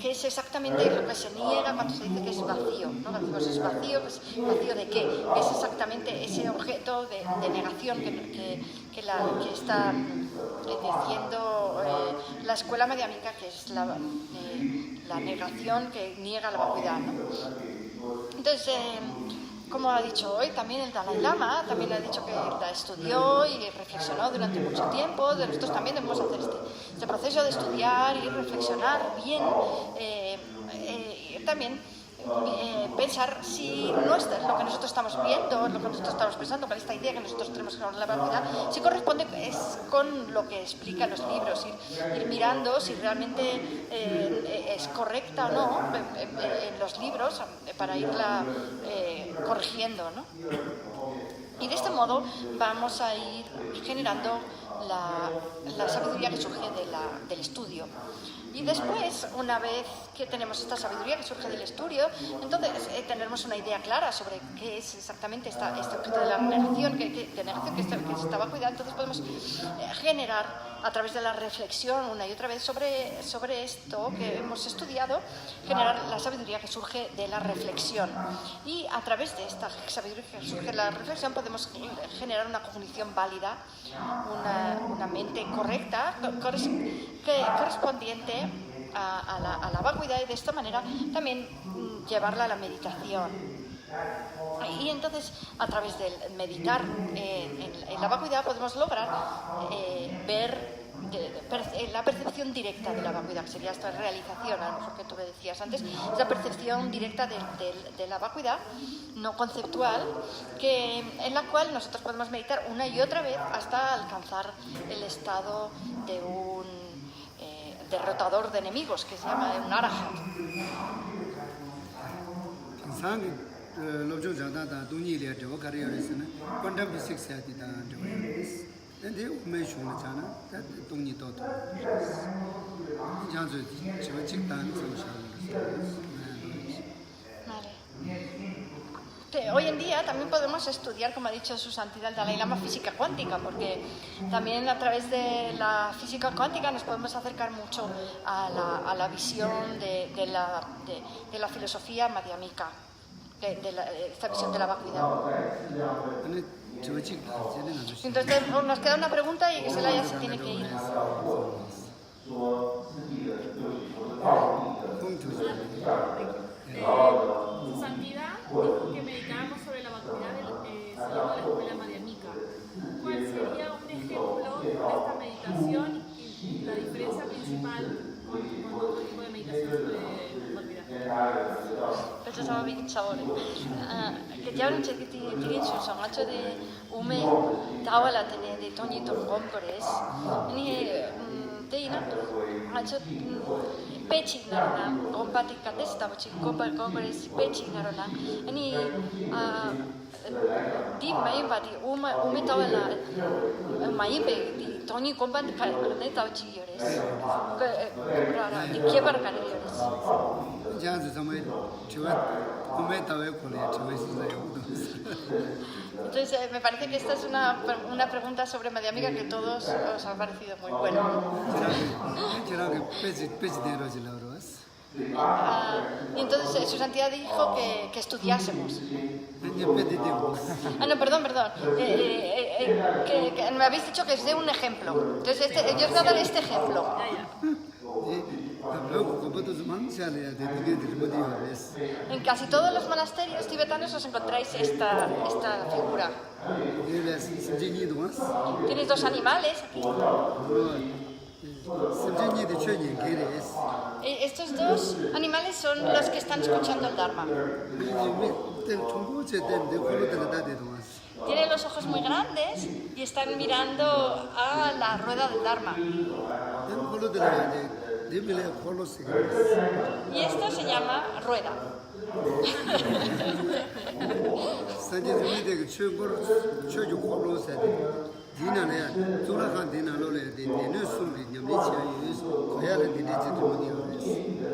qué es exactamente lo que se niega cuando se dice que es vacío, ¿no? Pues es vacío, pues ¿vacío de qué? Es exactamente ese objeto de negación que está diciendo la escuela madhyamika, que es la negación que niega la vacuidad, ¿no? Entonces, como ha dicho hoy también el Dalai Lama, también ha dicho que la estudió y reflexionó durante mucho tiempo. Nosotros también debemos hacer este proceso de estudiar y reflexionar bien, también pensar si lo que nosotros estamos viendo, lo que nosotros estamos pensando, con esta idea que nosotros tenemos sobre la vacuidad, si corresponde con lo que explican los libros, ir mirando si realmente es correcta o no en los libros para irla corrigiendo, ¿no? Y de este modo vamos a ir generando la sabiduría que surge del estudio. Y después, una vez que tenemos esta sabiduría que surge del estudio, entonces tendremos una idea clara sobre qué es exactamente este objeto de la negación, que se está vacuidad. Entonces podemos generar, a través de la reflexión una y otra vez sobre esto que hemos estudiado, generar la sabiduría que surge de la reflexión. Y a través de esta sabiduría que surge de la reflexión podemos generar una cognición válida, una mente correcta, correspondiente a la vacuidad, y de esta manera también llevarla a la meditación. Y entonces, a través del meditar en la vacuidad, podemos lograr ver la percepción directa de la vacuidad, que sería esta realización, a lo mejor que tú me decías antes, esa percepción directa de la vacuidad, no conceptual, en la cual nosotros podemos meditar una y otra vez hasta alcanzar el estado de un derrotador de enemigos, que se llama un arahat. Hoy en día también podemos estudiar, como ha dicho su santidad el Dalai Lama, física cuántica, porque también a través de la física cuántica nos podemos acercar mucho a la visión de la filosofía madhyamika, esta visión de la vacuidad. Entonces nos queda una pregunta y Gisela ya se tiene que ir.
Su santidad dijo que meditáramos sobre la vacuidad siguiendo la escuela madhyamika. ¿Cuál sería un ejemplo de esta meditación y la diferencia principal con otro tipo de meditación sobre vacuidad?
그래서 저기 저번에 그냥 저기 되게 주성아저 데 우메 다와라 되네 돈이 돈 검거레스 아니 데이나 아저 pechi narona compati kadesta bochi compal congress pechi narona ani di mai badi ume tawala mai be di toni compati kadne tawchi yores rara di kebar kan yores
ya se samay chua ume tawe kole chua
Entonces me parece que esta es una pregunta sobre Madhyamika que a todos os ha parecido muy buena. Y entonces su santidad dijo que estudiásemos. No, perdón. Que me habéis dicho que os dé un ejemplo. Entonces yo os voy a dar este ejemplo. En casi todos los monasterios tibetanos os encontráis esta figura. Tienes dos animales aquí. Estos dos animales son los que están escuchando el Dharma. Tienen los ojos muy grandes y están mirando a la rueda del Dharma. Y esto se llama rueda.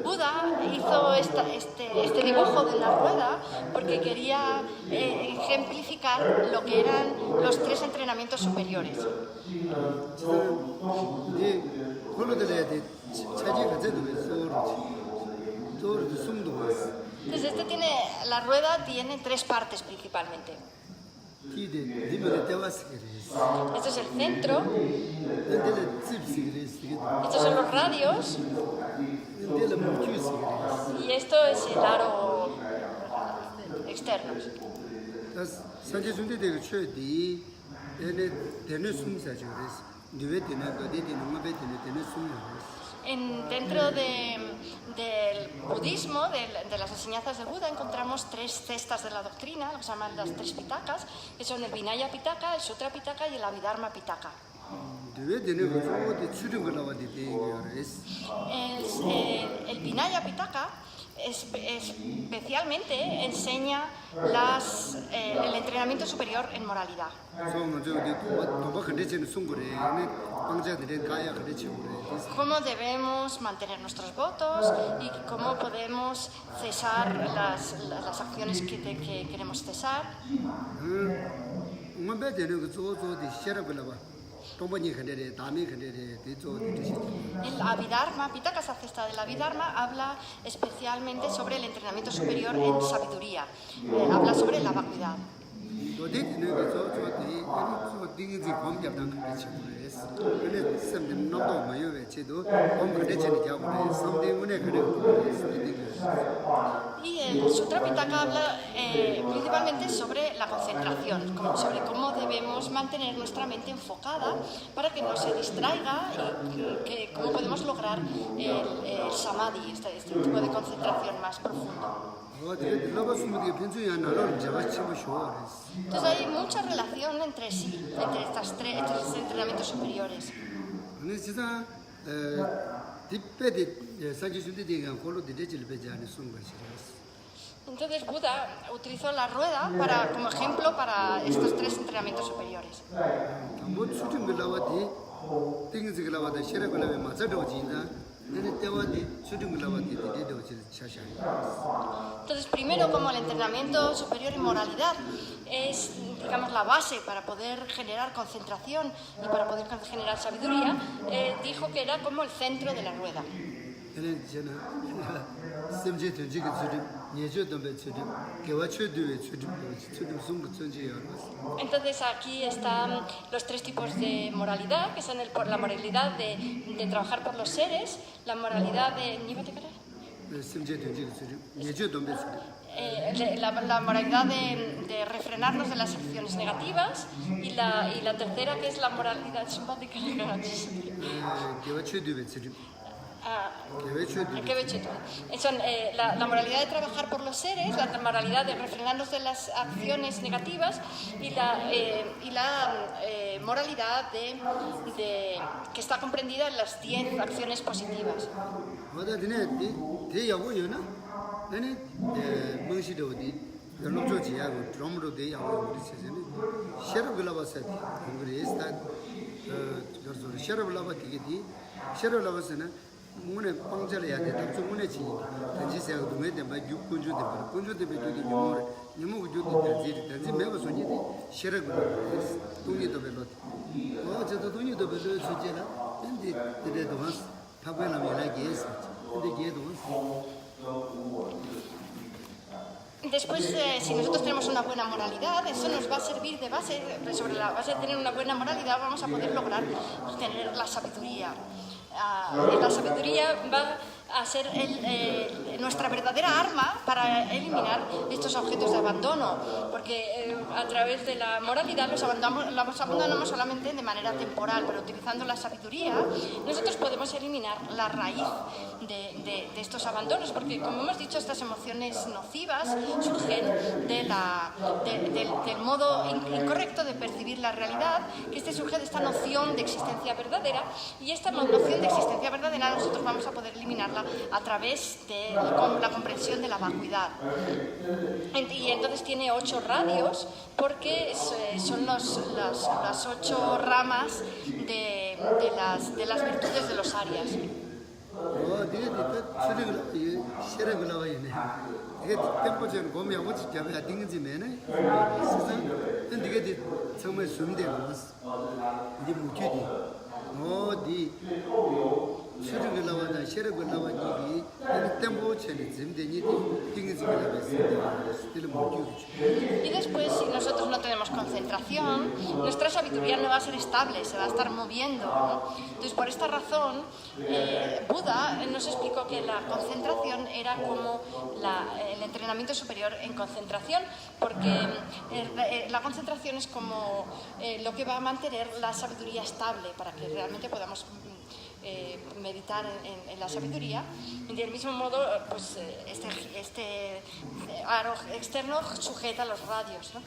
Buda hizo este dibujo de la rueda porque quería ejemplificar lo que eran los 3 entrenamientos superiores. Entonces la rueda tiene 3 partes principalmente. Esto es el centro, estos son los radios y esto es el aro externo. Dentro del budismo, de las enseñanzas del Buda, encontramos 3 cestas de la doctrina, lo que se llaman las 3 pitakas, que son el Vinaya Pitaka, el Sutra Pitaka y el Abhidharma Pitaka. El Vinaya Pitaka especialmente enseña el entrenamiento superior en moralidad. Cómo debemos mantener nuestros votos y cómo podemos cesar las acciones que queremos cesar. El Abhidharma, Pitaka, esa cesta del Abhidharma, habla especialmente sobre el entrenamiento superior en sabiduría. Habla sobre la vacuidad. Y el Sutra Pitaka habla principalmente sobre la concentración, sobre cómo debemos mantener nuestra mente enfocada para que no se distraiga y cómo podemos lograr el samadhi, este tipo de concentración más profundo. Entonces hay mucha relación entre sí, entre estos 3 entrenamientos superiores. Entonces Buda utilizó la rueda como ejemplo para estos 3 entrenamientos superiores. Entonces, primero, como el entrenamiento superior en moralidad es, digamos, la base para poder generar concentración y para poder generar sabiduría, dijo que era como el centro de la rueda. Entonces aquí están los 3 tipos de moralidad, que son la moralidad de trabajar por los seres, la moralidad de... la moralidad de refrenarnos de las acciones negativas y la tercera, que es la moralidad simpática. Son la moralidad de trabajar por los seres, la moralidad de refrenarnos de las acciones negativas y la moralidad que está comprendida en las 10 acciones positivas.
문에 빵절해야 돼. 답좀 문에지. 단지세가 동에 돼. 막 육군주 돼. 군주 돼. 저기 니모 주도 돼. 단지 매버 손이 돼. 시럽을 동이도 별로. 저도 동이도 별로 주제라. 근데 그래도 한 타고나면 이렇게 했어. 근데 걔도
Después, si nosotros tenemos una buena moralidad, eso nos va a servir de base, sobre la base de tener una buena moralidad vamos a poder lograr tener la sabiduría. La sabiduría va a ser nuestra verdadera arma para eliminar estos objetos de abandono, porque a través de la moralidad los abandonamos solamente de manera temporal, pero utilizando la sabiduría nosotros podemos eliminar la raíz de estos abandonos, porque como hemos dicho, estas emociones nocivas surgen del modo incorrecto de percibir la realidad, que surge de esta noción de existencia verdadera, y esta noción de existencia verdadera nosotros vamos a poder eliminarla a través de la comprensión de la vacuidad. Y entonces tiene 8 radios porque son las 8 ramas de las virtudes de los arias. Y después, si nosotros no tenemos concentración, nuestra sabiduría no va a ser estable, se va a estar moviendo, ¿no? Entonces, por esta razón, Buda nos explicó que la concentración era como el entrenamiento superior en concentración, porque la concentración es como lo que va a mantener la sabiduría estable para que realmente podamos meditar en la sabiduría. Y del mismo modo, pues este aro externo sujeta los radios, ¿no?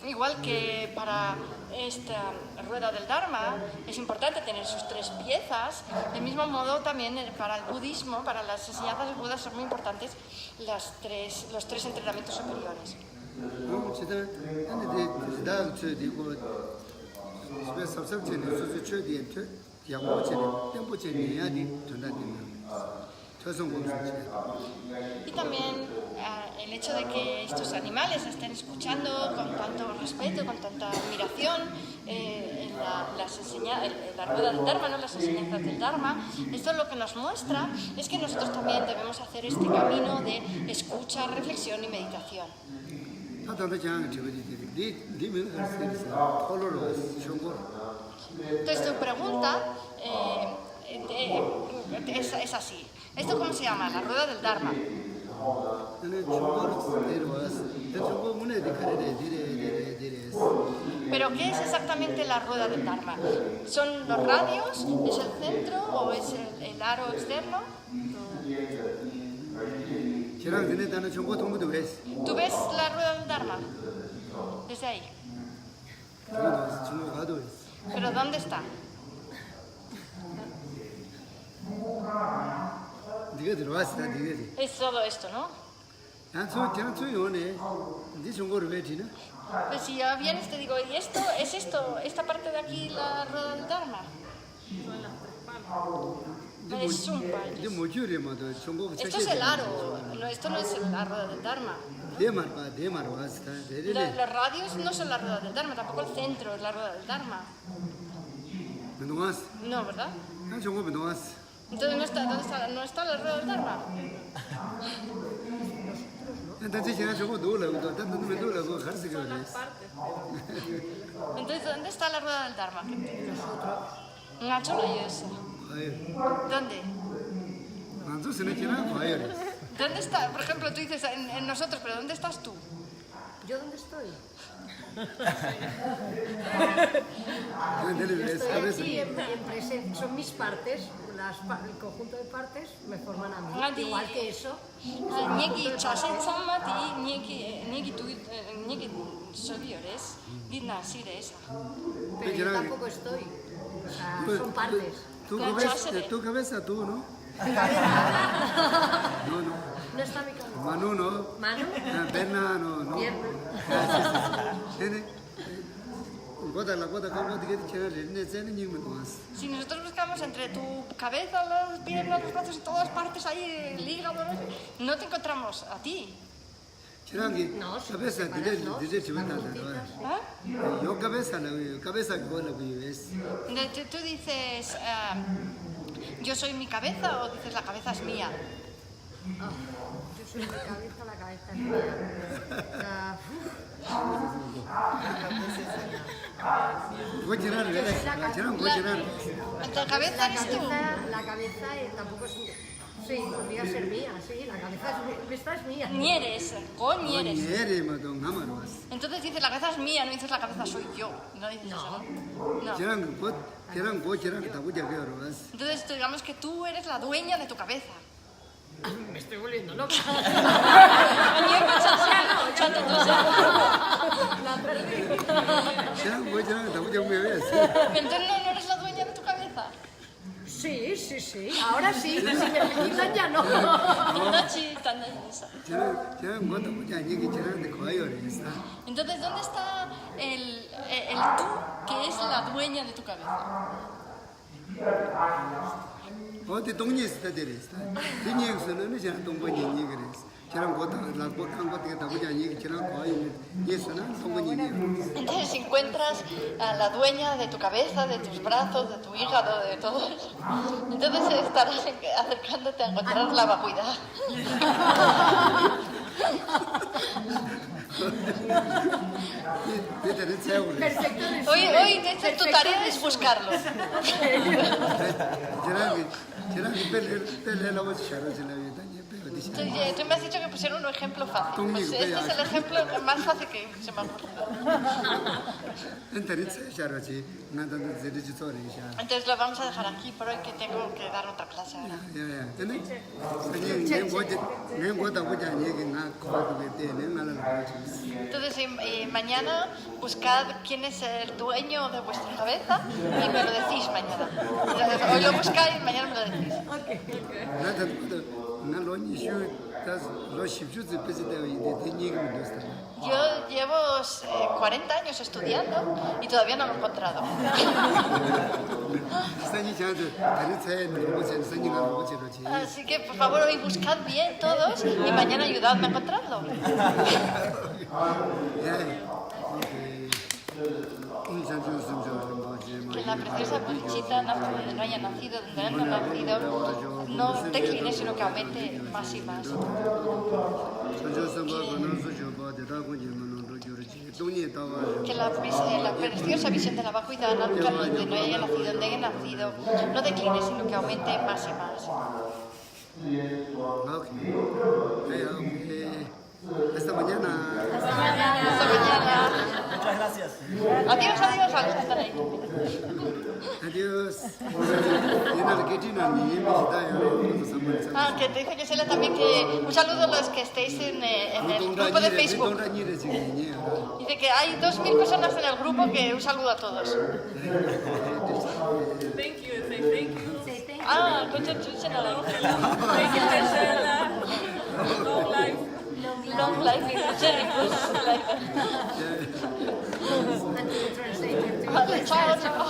Igual que para esta rueda del Dharma es importante tener sus 3 piezas, del mismo modo también para el budismo, para las enseñanzas del Buda son muy importantes los 3 entrenamientos superiores. Y también el hecho de que estos animales estén escuchando con tanto respeto, con tanta admiración la rueda del Dharma, ¿no? Las enseñanzas del Dharma, esto lo que nos muestra es que nosotros también debemos hacer este camino de escucha, reflexión y meditación. Entonces tu pregunta es así. ¿Esto cómo se llama? La rueda del Dharma. ¿Pero qué es exactamente la rueda del Dharma? ¿Son los radios? ¿Es el centro o es el aro externo? ¿Tú ves la rueda del Dharma? Desde ahí. ¿Pero dónde está? Es todo esto, ¿no? Pues si ya vienes te digo, ¿y esto? ¿Es esto? ¿Esta parte de aquí la rueda del Dharma?
Son las 3 palmas.
Es un país. Esto es el aro, esto no es la rueda del Dharma. Los radios no son la rueda del Dharma, tampoco el centro es la rueda del Dharma. No, ¿verdad? Entonces ¿no está la rueda del Dharma?
Son las partes.
Entonces, ¿dónde está la rueda del Dharma? ¿Dónde? ¿Dónde está? Por ejemplo, tú dices en nosotros, pero ¿dónde estás tú?
¿Yo dónde estoy? Estoy aquí en presencia. Son mis partes, el conjunto de partes me forman a mí. Igual que eso. Pero yo tampoco estoy. O sea, son partes.
Tu cabeza, tú, ¿no?
No está mi cabeza.
Manu, ¿no?
¿Manu?
Berna, no.
Pierna.
Si nosotros buscamos entre tu cabeza, las piernas, los brazos y todas partes ahí, el hígado, no te encontramos a ti.
No,
cabeza, yo cabeza,
Tú dices, ¿yo soy mi cabeza o dices la cabeza es mía?
Yo soy mi cabeza, la cabeza es mía.
고치라는 왜 저랑 고치라는
¿En tu cabeza eres tú?
La cabeza tampoco es mía. Sí, podría ser mía, sí, la cabeza esta es mía.
Ni eres, ni eres.
예리마도 나만 왔어.
Entonces dices, la cabeza es mía, no dices la cabeza soy yo. No dices eso, ¿no? No.
저랑 고치라는 다 고쳐 배우러 왔어.
Entonces digamos que tú eres la dueña de tu cabeza.
Me estoy volviendo loca. La perdí.
저랑 고치라는 다 고쳐 배웠어.
Entonces no eres la dueña de tu cabeza.
Sí, sí, sí. Ahora sí, si me quitan ya no.
저랑 뭐도 고치 아니기 저랑한테 거예요 그랬어.
Entonces, ¿dónde está el tú que es la dueña de tu cabeza?
어디 동네 있을 때 그랬어. 뒷얘기서는 저랑 동번이 그랬어. 저랑 고taan 것도 다 고치 아니기 저랑 거예요. 예서는 동번이
Entonces, si encuentras a la dueña de tu cabeza, de tus brazos, de tu hígado, de todo eso, entonces estarás acercándote a encontrar la vacuidad. Hoy de hecho, tu tarea es buscarlo. Tú me has dicho que pusiera un ejemplo fácil. Pues este es el ejemplo más fácil que se me ha ocurrido. Entonces lo vamos a dejar aquí por hoy, que tengo que dar otra clase ahora. Entonces mañana buscad quién es el dueño de vuestra cabeza y me lo decís mañana. Entonces, hoy lo buscáis y mañana me lo decís. Yo llevo 40 años estudiando y todavía no lo he encontrado. Así que por favor hoy buscad bien todos y mañana ayudadme a encontrarlo. Que la preciosa Purichita no haya nacido donde él no ha nacido, no decline sino que aumente más y más. Que la preciosa visión de la vacuidad naturalmente no haya nacido donde haya nacido, no decline sino que aumente más y más.
Hasta mañana.
Hasta mañana.
Muchas gracias.
Adiós, adiós, a los que están ahí.
Adiós.
Que te dice Gisela también que un saludo a los que estéis en el grupo de Facebook. Dice que hay 2000 personas en el grupo, que un saludo a todos.
Thank you, say thank you.
Constitution alive.
Thank you, Gisela. Long life.
Long life in Vale, chao, chao.